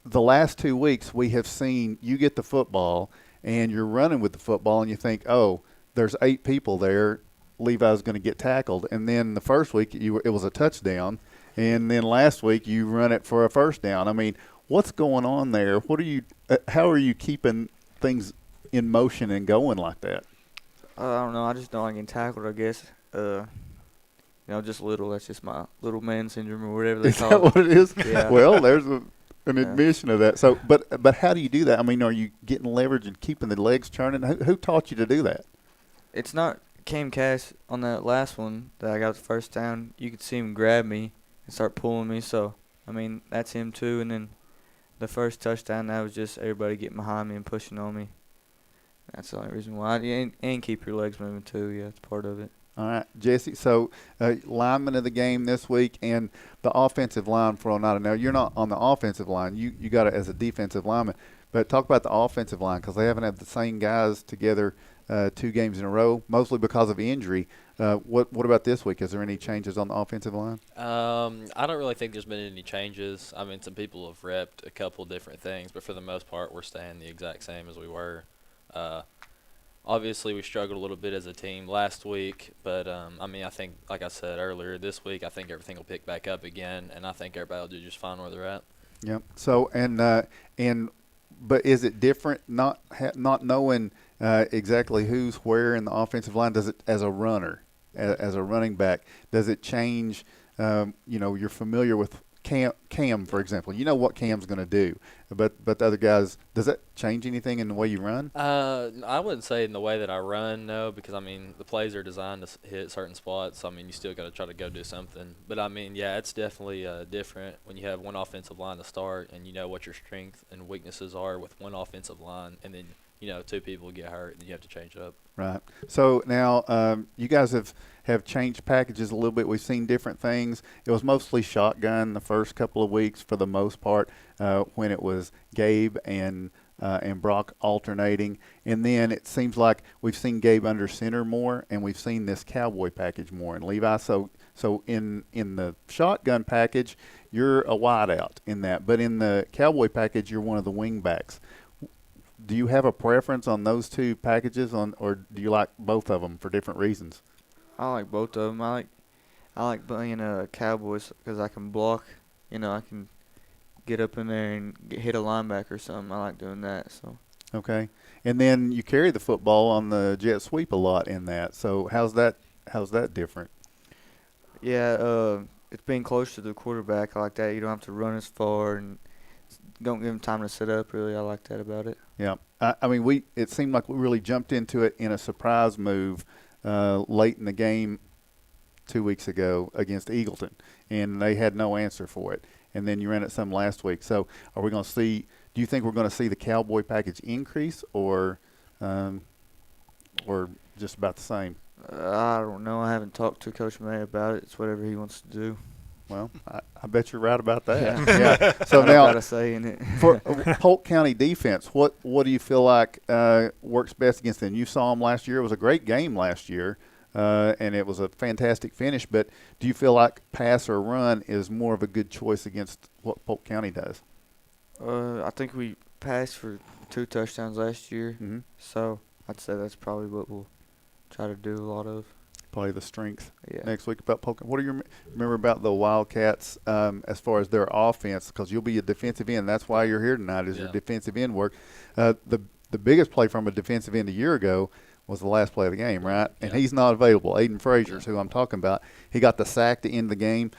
the last 2 weeks we have seen you get the football and you're running with the football and you think, oh, there's 8 people there, Levi's going to get tackled. And then the first week it was a touchdown, and then last week you run it for a first down. I mean, what's going on there? How are you keeping things in motion and going like that? I don't know. I just don't like getting tackled, I guess. Just little. That's just my little man syndrome or whatever they call it. Is that what it is? Yeah. Well, there's an admission of that. So, but how do you do that? I mean, are you getting leverage and keeping the legs churning? Who taught you to do that? It's not Cam Cash on that last one that I got the first down. You could see him grab me and start pulling me. So, I mean, that's him too. And then the first touchdown, that was just everybody getting behind me and pushing on me. That's the only reason why. And keep your legs moving too. Yeah, it's part of it. All right, Jesse. So, lineman of the game this week and the offensive line for Oneida. Now, you're not on the offensive line. You got it as a defensive lineman. But talk about the offensive line because they haven't had the same guys together 2 games in a row, mostly because of injury. What about this week? Is there any changes on the offensive line? I don't really think there's been any changes. I mean, some people have repped a couple different things, but for the most part, we're staying the exact same as we were. Obviously, we struggled a little bit as a team last week, but I think, like I said earlier, this week I think everything will pick back up again, and I think everybody will do just fine where they're at. Yep. So but is it different not knowing exactly who's where in the offensive line? Does it as a runner, as a running back, does it change? You're familiar with Cam, for example. You know what Cam's going to do, but the other guys, does that change anything in the way you run? I wouldn't say in the way that I run, no, because the plays are designed to hit certain spots. So, you still got to try to go do something. But yeah, it's definitely different when you have one offensive line to start, and you know what your strengths and weaknesses are with one offensive line, and then 2 people get hurt, and you have to change up. Right. So now you guys have changed packages a little bit. We've seen different things. It was mostly shotgun the first couple of weeks for the most part when it was Gabe and Brock alternating. And then it seems like we've seen Gabe under center more, and we've seen this cowboy package more. And Levi, so in the shotgun package, you're a wideout in that. But in the cowboy package, you're one of the wing backs. Do you have a preference on those 2 packages, or do you like both of them for different reasons? I like both of them. I like playing Cowboys because I can block. I can get up in there and hit a linebacker or something. I like doing that. So. Okay, and then you carry the football on the jet sweep a lot in that. So how's that different? Yeah, it's being close to the quarterback. I like that. You don't have to run as far and don't give him time to set up. Really, I like that about it. Yeah, it seemed like we really jumped into it in a surprise move late in the game 2 weeks ago against Eagleton, and they had no answer for it. And then you ran it some last week. So are we going to see – do you think we're going to see the cowboy package increase or just about the same? I don't know. I haven't talked to Coach May about it. It's whatever he wants to do. Well, I bet you're right about that. Yeah. So now, got a say in it. For Polk County defense, what do you feel like works best against them? You saw them last year. It was a great game last year, and it was a fantastic finish. But do you feel like pass or run is more of a good choice against what Polk County does? I think we passed for 2 touchdowns last year, mm-hmm. So I'd say that's probably what we'll try to do a lot of. Play the strength next week about Polk. What do you remember about the Wildcats as far as their offense? Because you'll be a defensive end. That's why you're here tonight is your defensive end work. The biggest play from a defensive end a year ago was the last play of the game, right? And he's not available. Aiden Frazier's who I'm talking about. He got the sack to end the game.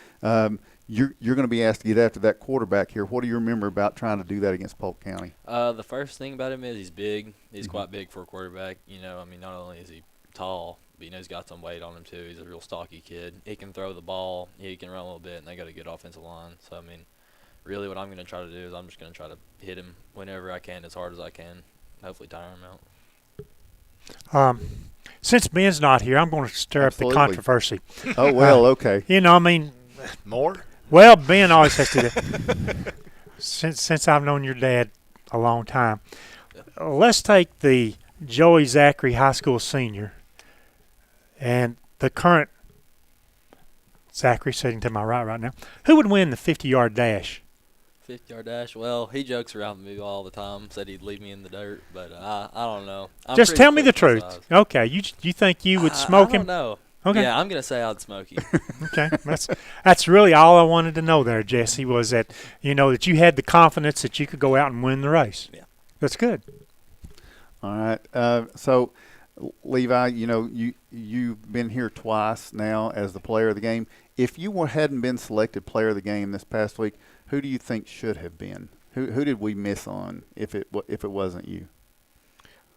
You're going to be asked to get after that quarterback here. What do you remember about trying to do that against Polk County? The first thing about him is he's big. He's quite big for a quarterback. Not only is he tall, but he's got some weight on him too. He's a real stocky kid. He can throw the ball. He can run a little bit, and they got a good offensive line. So, really what I'm going to try to do is I'm just going to try to hit him whenever I can as hard as I can, hopefully tire him out. Since Ben's not here, I'm going to stir up the controversy. Oh, well, okay. More? Well, Ben always has to do that. Since I've known your dad a long time. Let's take the Joey Zachary high school senior and the current Zachary sitting to my right now. Who would win the 50-yard dash 50-yard dash. Well, he jokes around with me all the time. Said he'd leave me in the dirt, but I don't know. Just tell me the truth. Okay, you think you would smoke him? I don't know. Okay. Yeah, I'm gonna say I'd smoke him. Okay, that's really all I wanted to know there, Jesse, was that that you had the confidence that you could go out and win the race. Yeah, that's good. All right, so Levi, you've been here twice now as the player of the game. If you hadn't been selected player of the game this past week, who do you think should have been? Who did we miss on if it wasn't you?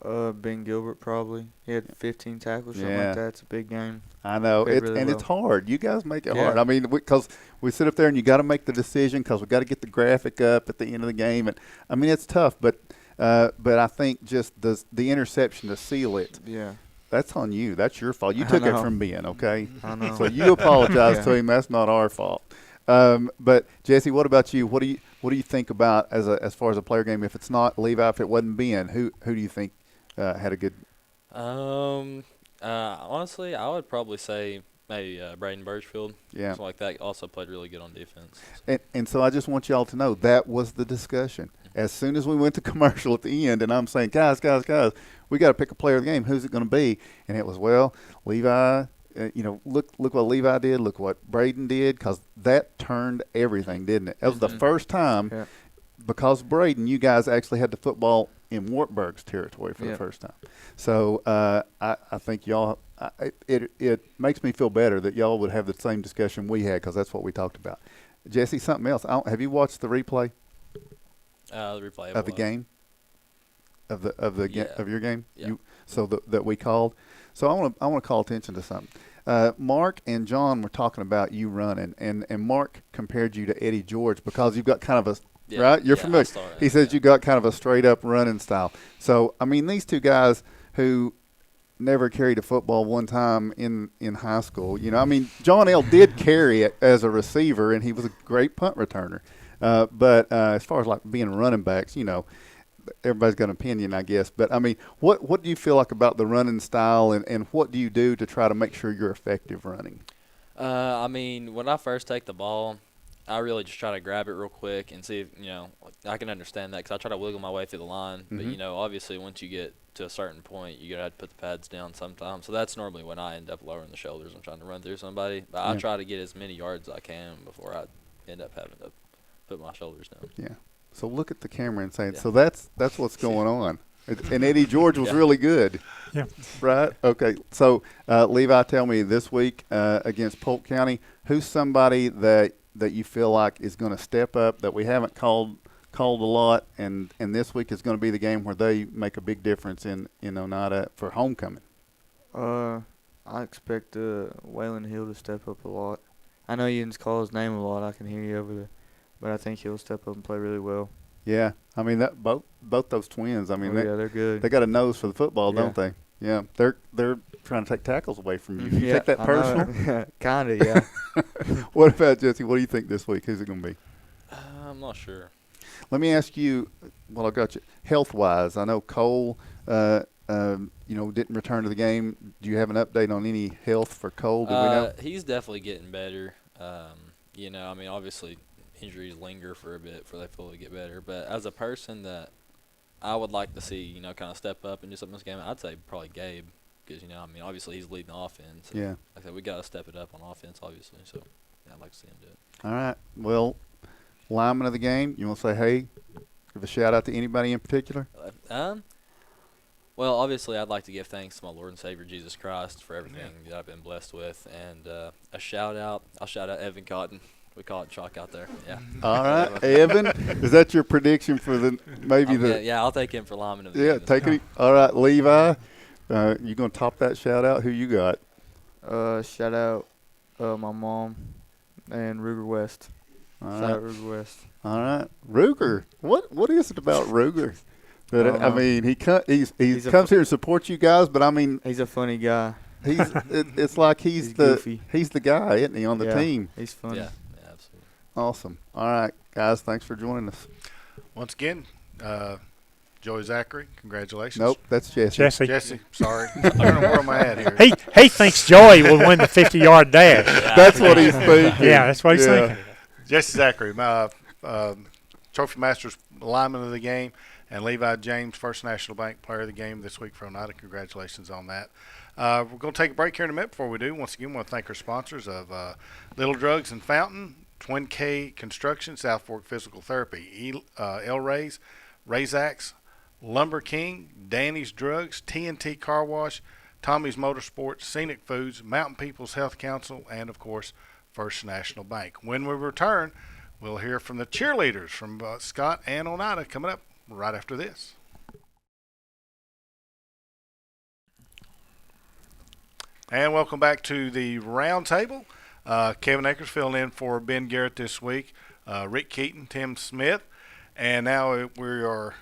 Ben Gilbert probably. He had 15 tackles, something like that. It's a big game. I know, it's hard. You guys make it hard. I mean, because we sit up there and you got to make the decision because we got to get the graphic up at the end of the game, and I mean it's tough. But I think just the interception to seal it. Yeah. That's on you. That's your fault. You took it from Ben, okay? I know. So you apologize to him. That's not our fault. But Jesse, what about you? What do you think about as far as a player game? If it's not Levi, if it wasn't Ben, who do you think had a good? Honestly, I would probably say maybe Braden Birchfield. Yeah. Something like that. Also played really good on defense. And so I just want y'all to know that was the discussion. As soon as we went to commercial at the end, and I'm saying, guys, we got to pick a player of the game. Who's it going to be? And it was, Levi. Look what Levi did. Look what Braden did, because that turned everything, didn't it? That was the first time, because of Braden, you guys actually had the football in Wartburg's territory for the first time. So I think y'all, it makes me feel better that y'all would have the same discussion we had, because that's what we talked about. Jesse, something else. Have you watched the replay? The replay of the game. Of your game. Yeah. That we called. So I want to call attention to something. Mark and John were talking about you running, and Mark compared you to Eddie George because you've got kind of a right. You're familiar. He says you got kind of a straight up running style. So I mean, these two guys who never carried a football one time in high school. I mean, John L. did carry it as a receiver, and he was a great punt returner. But as far as like being running backs, everybody's got an opinion, I guess. But, I mean, what do you feel like about the running style, and what do you do to try to make sure you're effective running? I mean, when I first take the ball, I really just try to grab it real quick and see if, I can understand that because I try to wiggle my way through the line. Mm-hmm. But, obviously once you get to a certain point, you're going to have to put the pads down sometimes. So that's normally when I end up lowering the shoulders and trying to run through somebody. But I try to get as many yards as I can before I end up having to put my shoulders down. Yeah. So look at the camera and say, so that's what's going on. And Eddie George was really good. Yeah. Right? Okay. So, Levi, tell me this week against Polk County, who's somebody that you feel like is going to step up that we haven't called a lot, and this week is going to be the game where they make a big difference in Oneida for homecoming? I expect Waylon Hill to step up a lot. I know you didn't call his name a lot. I can hear you over there. But I think he'll step up and play really well. Yeah, I mean that both those twins. I mean, they're good. They got a nose for the football, don't they? Yeah, they're trying to take tackles away from you. You take that personal? Kinda, yeah. What about Jesse? What do you think this week? Who's it going to be? I'm not sure. Let me ask you. Well, I got you. Health-wise, I know Cole, didn't return to the game. Do you have an update on any health for Cole? Do we know? He's definitely getting better. I mean, obviously injuries linger for a bit before they fully get better. But as a person that I would like to see, kind of step up and do something in this game, I'd say probably Gabe. Because, obviously he's leading the offense. Yeah. Like I said, we got to step it up on offense, obviously. So, I'd like to see him do it. All right. Well, lineman of the game, you want to say, hey, give a shout-out to anybody in particular? Well, obviously I'd like to give thanks to my Lord and Savior Jesus Christ for everything that I've been blessed with. And I'll shout out Evan Cotton. We call it chalk out there. Yeah. All right, Evan. Is that your prediction for Yeah, I'll take him for lineman of the game. Yeah, take it. All right, Levi. You gonna top that shout out? Who you got? Shout out my mom and Ruger West. Shout out Ruger West. All right, Ruger. What is it about Ruger? I mean, he comes here and supports you guys, but I mean, he's a funny guy. It's like he's goofy. He's the guy, isn't he, on the team? He's funny. Yeah, absolutely. Awesome. All right, guys, thanks for joining us. Once again, Joey Zachary, congratulations. Nope, that's Jesse. Jesse, sorry. I don't know where am I at here. He thinks Joey will win the 50-yard dash. That's what he's thinking. Yeah, that's what he's thinking. Jesse Zachary, Trophy Masters lineman of the game, and Levi James, First National Bank player of the game this week for Oneida. Congratulations on that. We're going to take a break here in a minute. Before we do, once again, we want to thank our sponsors of Little Drugs and Fountain, Twin K Construction, South Fork Physical Therapy, El Ray's, Razaks, Lumber King, Danny's Drugs, TNT Car Wash, Tommy's Motorsports, Scenic Foods, Mountain People's Health Council, and, of course, First National Bank. When we return, we'll hear from the cheerleaders from Scott and Oneida coming up right after this. And welcome back to the round table. Kevin Akers filling in for Ben Garrett this week, Rick Keaton, Tim Smith, and now we are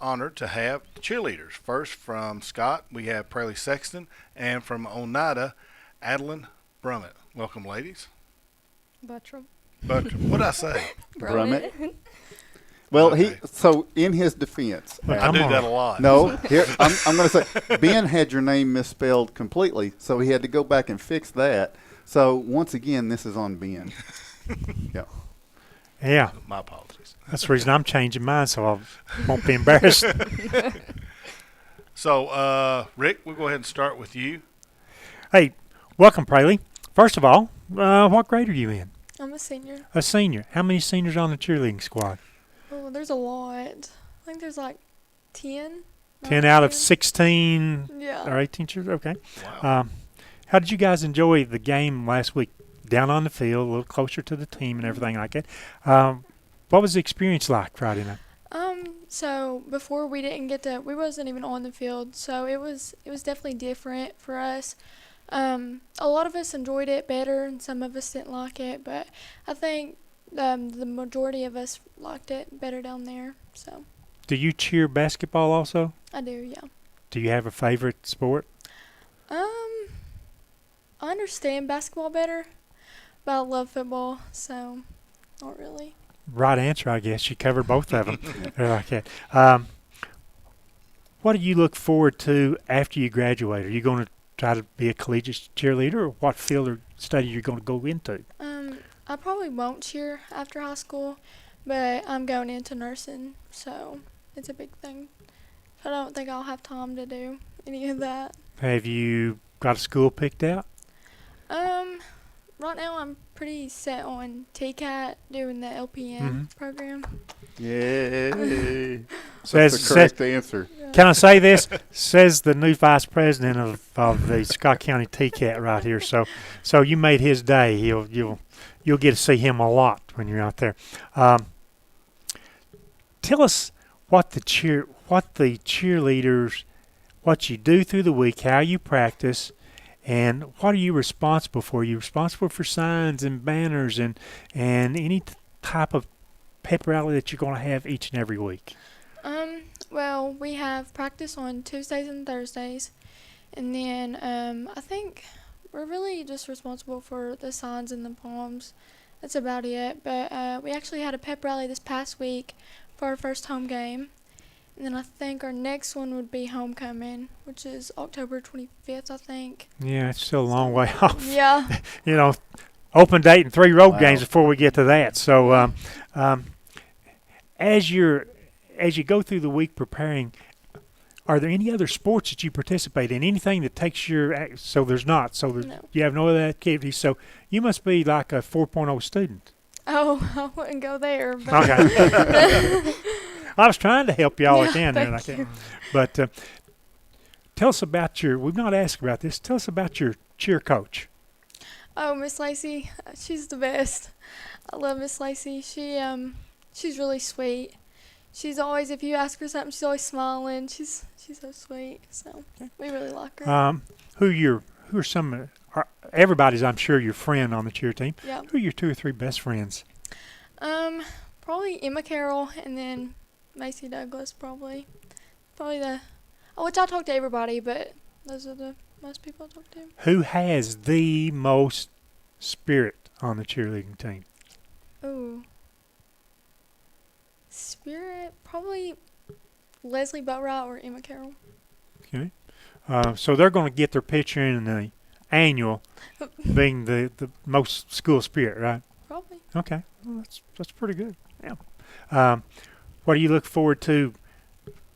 honored to have the cheerleaders. First from Scott, we have Praley Sexton, and from Oneida, Adeline Brummett. Welcome, ladies. Buttram. What'd I say? Brummett. Well, Okay. so in his defense, I do that a lot. No, here I'm going to say Ben had your name misspelled completely, so he had to go back and fix that. So once again, this is on Ben. Yeah. Yeah. My apologies. That's the reason I'm changing mine, so I won't be embarrassed. So, Rick, we'll go ahead and start with you. Hey, welcome, Praley. First of all, what grade are you in? I'm a senior. A senior. How many seniors on the cheerleading squad? Oh, there's a lot. I think there's like 10. 10 out of 16 Yeah. or 18 cheerleaders? Okay. Wow. How did you guys enjoy the game last week? Down on the field, a little closer to the team and everything like that. What was the experience like Friday night? So before we wasn't even on the field, so it was definitely different for us. A lot of us enjoyed it better, and some of us didn't like it. But I think the majority of us liked it better down there. So. Do you cheer basketball also? I do, yeah. Do you have a favorite sport? I understand basketball better, but I love football, so not really. Right answer, I guess. You covered both of them. They're like that. What do you look forward to after you graduate? Are you going to try to be a collegiate cheerleader, or what field or study you're going to go into? I probably won't cheer after high school, but I'm going into nursing, so it's a big thing. I don't think I'll have time to do any of that. Have you got a school picked out? Right now I'm pretty set on TCAT, doing the LPN program. Yay. That's the correct answer. Can I say this? Says the new vice president of the Scott County TCAT right here. So you made his day. You'll get to see him a lot when you're out there. Tell us what the cheerleaders, what you do through the week, how you practice, and what are you responsible for? Are you responsible for signs and banners and any type of pep rally that you're going to have each and every week? Well, we have practice on Tuesdays and Thursdays, and then I think we're really just responsible for the signs and the palms. That's about it. But we actually had a pep rally this past week for our first home game. And then I think our next one would be homecoming, which is October 25th, I think. Yeah, it's still a long way off. Yeah. Open date and 3 road games before we get to that. So as you go through the week preparing, are there any other sports that you participate in? Anything that takes your – so there's not. So No. You have no other activities. So you must be like a 4.0 student. Oh, I wouldn't go there. But Okay. I was trying to help you all I Yeah, can there. thank you. But tell us about we've not asked about this. Tell us about your cheer coach. Oh, Miss Lacey, she's the best. I love Miss Lacey. She's really sweet. She's always, if you ask her something, she's always smiling. She's so sweet. So we really like her. Who are some? Everybody's, I'm sure, your friend on the cheer team. Yeah. Who are your 2 or 3 best friends? Probably Emma Carroll and then Macy Douglas. Probably which I talk to everybody, but those are the most people I talk to. Who has the most spirit on the cheerleading team? Ooh. Spirit, probably Leslie Boatwright or Emma Carroll. Okay. So they're going to get their picture in the annual being the most school spirit, right? Probably. Okay. Well, that's pretty good. Yeah. What do you look forward to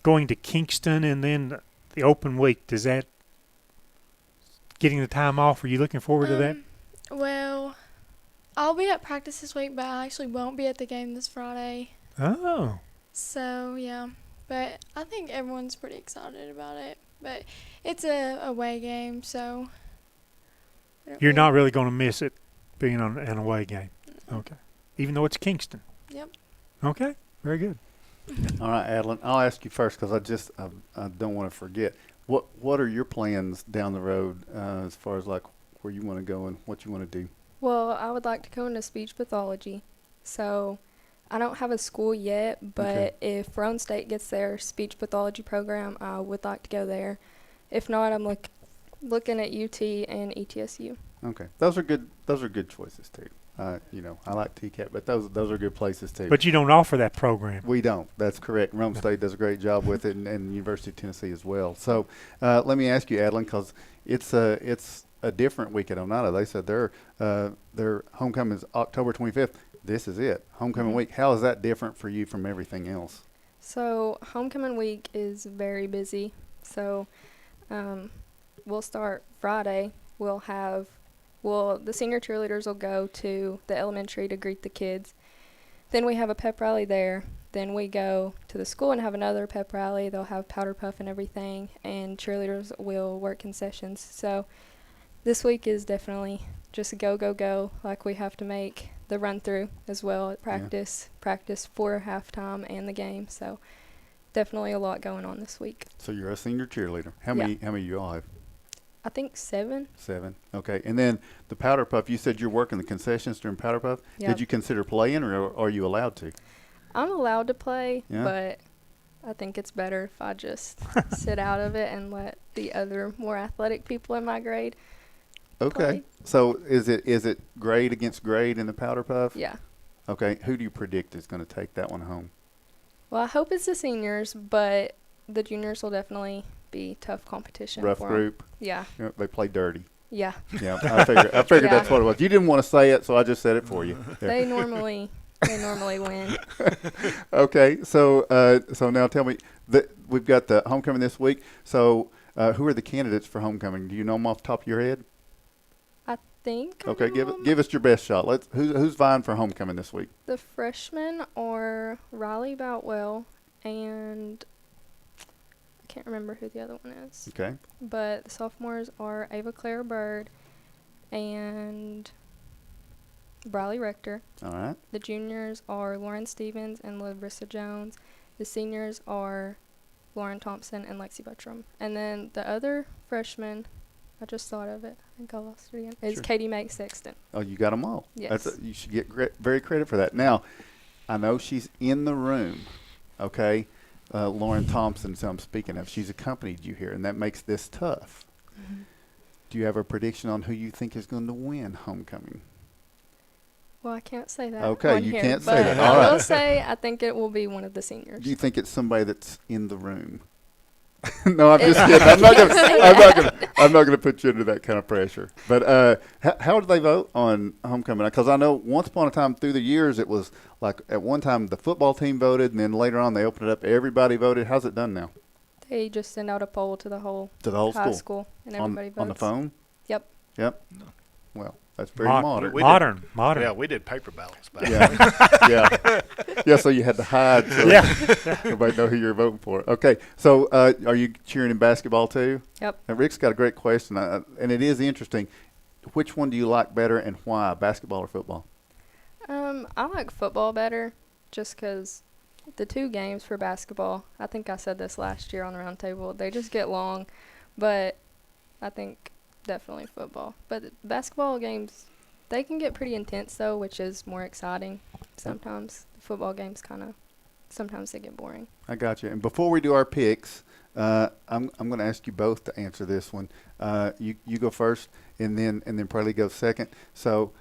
going to Kingston and then the open week? Does that getting the time off? Are you looking forward to that? Well, I'll be at practice this week, but I actually won't be at the game this Friday. Oh. So, yeah. But I think everyone's pretty excited about it. But it's a away game, so. You're not really going to miss it being on an away game. No. Okay. Even though it's Kingston. Yep. Okay. Very good. All right, Adeline, I'll ask you first because I don't want to forget. What are your plans down the road as far as like where you want to go and what you want to do? Well, I would like to go into speech pathology. So I don't have a school yet, but if Roane State gets their speech pathology program, I would like to go there. If not, I'm looking at UT and ETSU. Okay, those are good choices too. I like TCAT, but those are good places too. But you don't offer that program. We don't. That's correct. Roane State does a great job with it, and University of Tennessee as well. So let me ask you, Adeline, because it's a different week at Oneida. They said their homecoming is October 25th. This is it, homecoming week. How is that different for you from everything else? So homecoming week is very busy. So we'll start Friday. The senior cheerleaders will go to the elementary to greet the kids. Then we have a pep rally there. Then we go to the school and have another pep rally. They'll have powder puff and everything, and cheerleaders will work concessions. So this week is definitely just go, go, go. Like we have to make the run through as well at practice for halftime and the game. So definitely a lot going on this week. So you're a senior cheerleader. How many you all have? I think 7. 7. Okay. And then the powder puff, you said you're working the concessions during powder puff. Yep. Did you consider playing, or are you allowed to? I'm allowed to play, but I think it's better if I just sit out of it and let the other more athletic people in my grade play. So is it grade against grade in the powder puff? Yeah. Okay. Who do you predict is going to take that one home? Well, I hope it's the seniors, but the juniors will definitely be tough competition. Rough for group. Yeah. They play dirty. Yeah. Yeah. I figured that's what it was. You didn't want to say it, so I just said it for you. Yeah. They normally win. Okay. So now tell me that we've got the homecoming this week. So who are the candidates for homecoming? Do you know them off the top of your head? I think. Okay. Give us your best shot. Who's vying for homecoming this week? The freshmen are Riley Boutwell and I can't remember who the other one is. Okay. But the sophomores are Ava Claire Bird and Briley Rector. All right. The juniors are Lauren Stevens and Larissa Jones. The seniors are Lauren Thompson and Lexi Buttram. And then the other freshman, I just thought of it. I think I lost it again. Is Katie Mae Sexton. Oh, you got them all. Yes. You should get very credit for that. Now, I know she's in the room, okay? Lauren Thompson, so I'm speaking of. She's accompanied you here, and that makes this tough. Mm-hmm. Do you have a prediction on who you think is going to win homecoming? Well, I can't say that. Okay, you can't say that. All right. I will say I think it will be one of the seniors. Do you think it's somebody that's in the room? No, I'm just kidding. I'm not gonna put you under that kind of pressure. But how do they vote on homecoming? Because I know once upon a time through the years it was like at one time the football team voted, and then later on they opened it up. Everybody voted. How's it done now? They just send out a poll to the whole high school, and everybody votes on the phone. Yep. No. Well, that's very modern. Modern. Yeah, we did paper ballots back then. Yeah. So you had to hide. So everybody know who you're voting for. Okay. So are you cheering in basketball too? Yep. And Rick's got a great question, and it is interesting. Which one do you like better, and why? Basketball or football? I like football better, just because the 2 games for basketball. I think I said this last year on the round table. They just get long, but I think definitely football. But basketball games, they can get pretty intense though, which is more exciting. Sometimes the football games sometimes they get boring. I got you. And before we do our picks, I'm going to ask you both to answer this one. You go first, and then Presley goes second. So,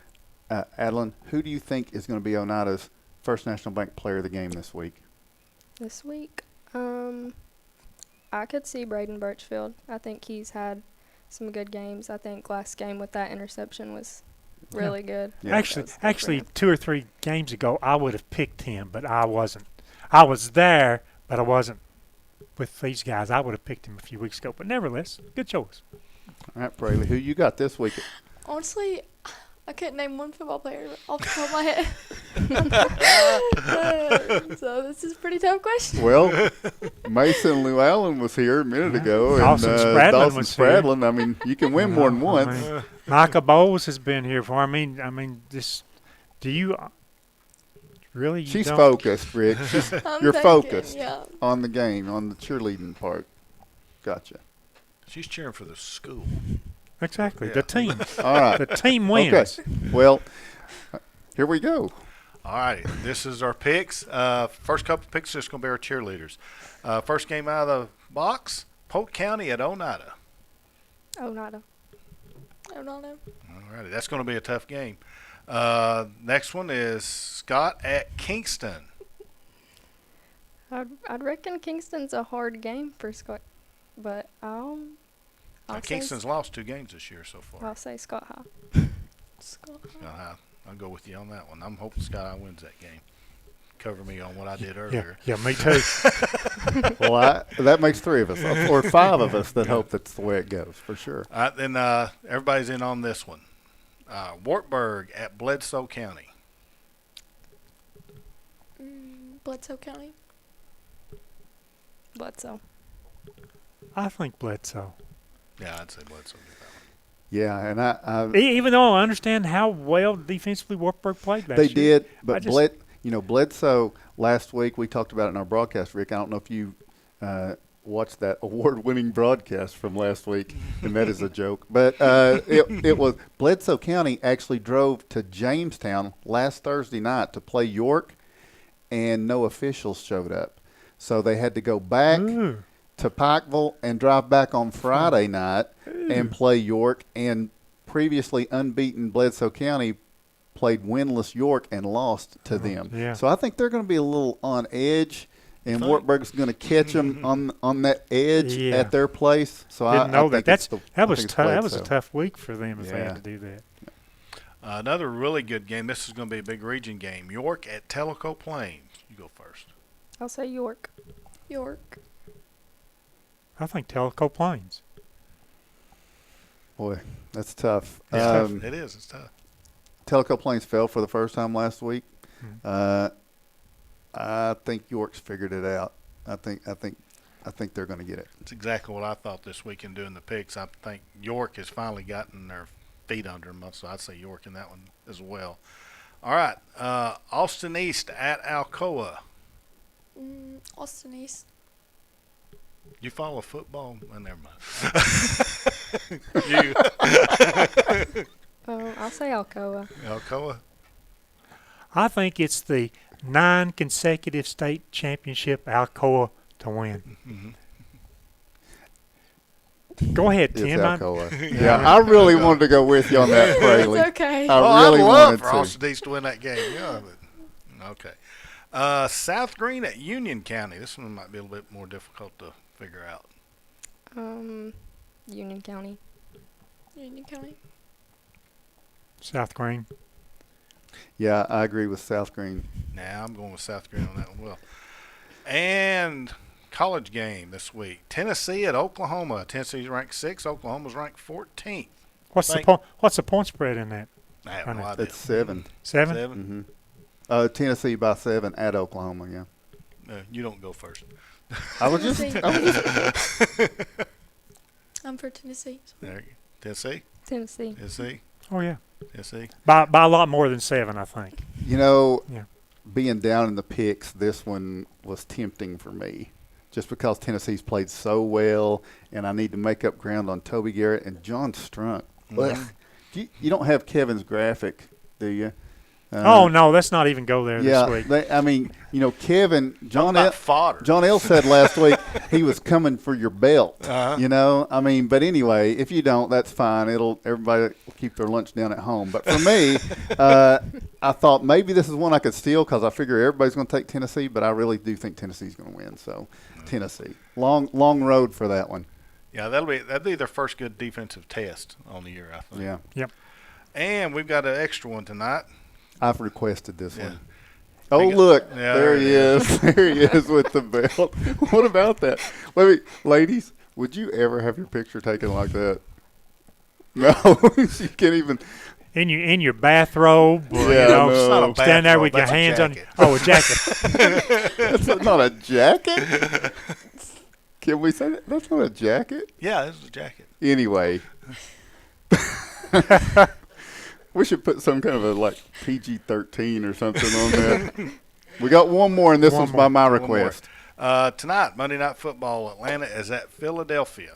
Adeline, who do you think is going to be Oneida's First National Bank Player of the Game this week? This week, I could see Braden Birchfield. I think he's had some good games. I think last game with that interception was really good. Yeah. Actually, 2 or 3 games ago, I would have picked him, but I wasn't. I was there, but I wasn't with these guys. I would have picked him a few weeks ago, but nevertheless, good choice. All right, Braley, who you got this week? Honestly, I couldn't name one football player off the top of my head. So this is a pretty tough question. Well, Mason Llewellyn was here a minute ago, and Dawson Spradlin Dawson was here. Spradlin. I mean, you can win more than once. Micah Bowles has been here for. I mean, this. Do you really? You She's don't? focused, Rick. You're thinking, focused yeah. on the game, on the cheerleading part. Gotcha. She's cheering for the school. Exactly. Yeah. The team. All right. The team wins. Okay. Well, here we go. All right, this is our picks. First couple of picks is going to be our cheerleaders. First game out of the box, Polk County at Oneida. Oneida. Ronaldo. All righty, that's going to be a tough game. Next one is Scott at Kingston. I'd reckon Kingston's a hard game for Scott, but I'll say Kingston's lost 2 games this year so far. I'll say Scott High. Scott. Scott High. I'll go with you on that one. I'm hoping Scott High wins that game. Cover me on what I did earlier. Yeah, me too. Well, that makes 3 of us, or 5 of us that hope that's the way it goes, for sure. All right, then everybody's in on this one. Wartburg at Bledsoe County. Bledsoe County. Bledsoe. I think Bledsoe. Yeah, I'd say Bledsoe. Yeah, and I even though I understand how well defensively Wartburg played last they year. did, but Bledsoe last week we talked about it in our broadcast. Rick, I don't know if you watched that award-winning broadcast from last week, and that is a joke. But it was Bledsoe County actually drove to Jamestown last Thursday night to play York, and no officials showed up, so they had to go back to Pikeville and drive back on Friday night and play York. And previously unbeaten Bledsoe County played winless York and lost to them. Yeah. So I think they're going to be a little on edge, and Wartburg's going to catch them on that edge at their place. So Didn't know I think that was tough. That was a Bledsoe. tough week for them if they had to do that. Another really good game. This is going to be a big region game. York at Tellico Plains. You go first. I'll say York. York. I think Tellico Plains. Boy, that's tough. It is. It's tough. Tellico Plains fell for the first time last week. I think York's figured it out. I think they're going to get it. That's exactly what I thought this week in doing the picks. I think York has finally gotten their feet under them, so I'd say York in that one as well. All right, Austin East at Alcoa. Austin East. You follow football? Well, never mind. I'll say Alcoa. Alcoa? I think it's the 9 consecutive state championship Alcoa to win. Go ahead, It's Tim. Alcoa. Yeah, I really wanted to go with you on that, Braley. It's okay. I really I'd wanted love for to. Austin East to win that game. Yeah, but, okay. South Green at Union County. This one might be a little bit more difficult to figure out. Union County. Union County. South Green. Yeah, I agree with South Green. Now I'm going with South Green on that one. Well, and college game this week: Tennessee at Oklahoma. Tennessee's ranked 6th. Oklahoma's ranked 14th. What's the point spread in that? I have no idea. It's 7. 7? Mm-hmm. Tennessee by 7 at Oklahoma. Yeah. No, you don't go first. I was just. I'm for Tennessee. There you go. Tennessee. Tennessee. Oh yeah. Tennessee. By a lot more than 7, I think. You know, Yeah. being down in the picks, this one was tempting for me, just because Tennessee's played so well, and I need to make up ground on Toby Garrett and John Strunk. You don't have Kevin's graphic, do you? Oh no, let's not even go there this week. I mean, you know, Kevin, John John L said last week he was coming for your belt. You know, I mean, but anyway, if you don't, that's fine. Everybody will keep their lunch down at home. But for me, I thought maybe this is one I could steal because I figure everybody's going to take Tennessee, but I really do think Tennessee's going to win. So Tennessee, long road for that one. Yeah, that'll be their first good defensive test on the year, I think. Yeah. Yep. And we've got an extra one tonight. I've requested this one. We Oh, got- look. yeah, there he is. There he is with the belt. What about that? Ladies, would you ever have your picture taken like that? No, you can't even. In your bathrobe, or, Yeah, no. It's not a stand there bathrobe, with your that's a hands on. jacket. Oh, a jacket. That's not a jacket? Can we say that? That's not a jacket? Yeah, this is a jacket. Anyway. We should put some kind of a PG-13 or something on there. We got one more, and this one's by my request. Tonight, Monday Night Football, Atlanta is at Philadelphia.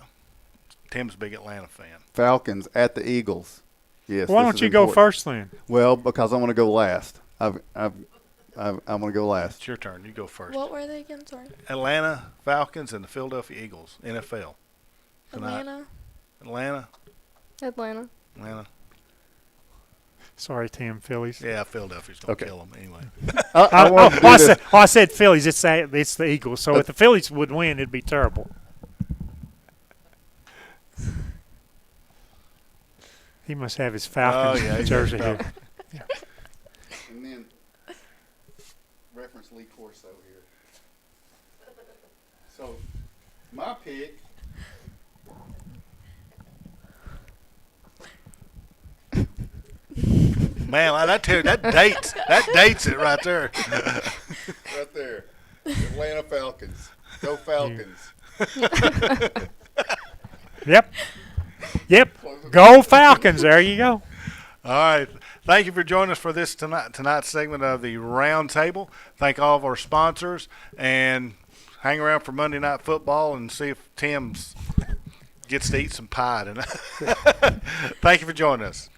Tim's a big Atlanta fan. Falcons at the Eagles. Yes. Why don't you go first then? Well, because I want to go last. I'm going to go last. It's your turn. You go first. What were they again? Sorry. Atlanta Falcons and the Philadelphia Eagles, NFL. Tonight. Atlanta. Atlanta. Sorry, Tim. Phillies. Yeah, Philadelphia's going to kill them anyway. I said Phillies. It's the Eagles. So if the Phillies would win, it'd be terrible. He must have his Falcons jersey here. Yeah. And then reference Lee Corso here. So my pick. Man, that dates it right there. Right there. Atlanta Falcons. Go Falcons. Yep. Go Falcons. There you go. All right. Thank you for joining us for this tonight's segment of the Round Table. Thank all of our sponsors, and hang around for Monday Night Football and see if Tim gets to eat some pie tonight. Thank you for joining us.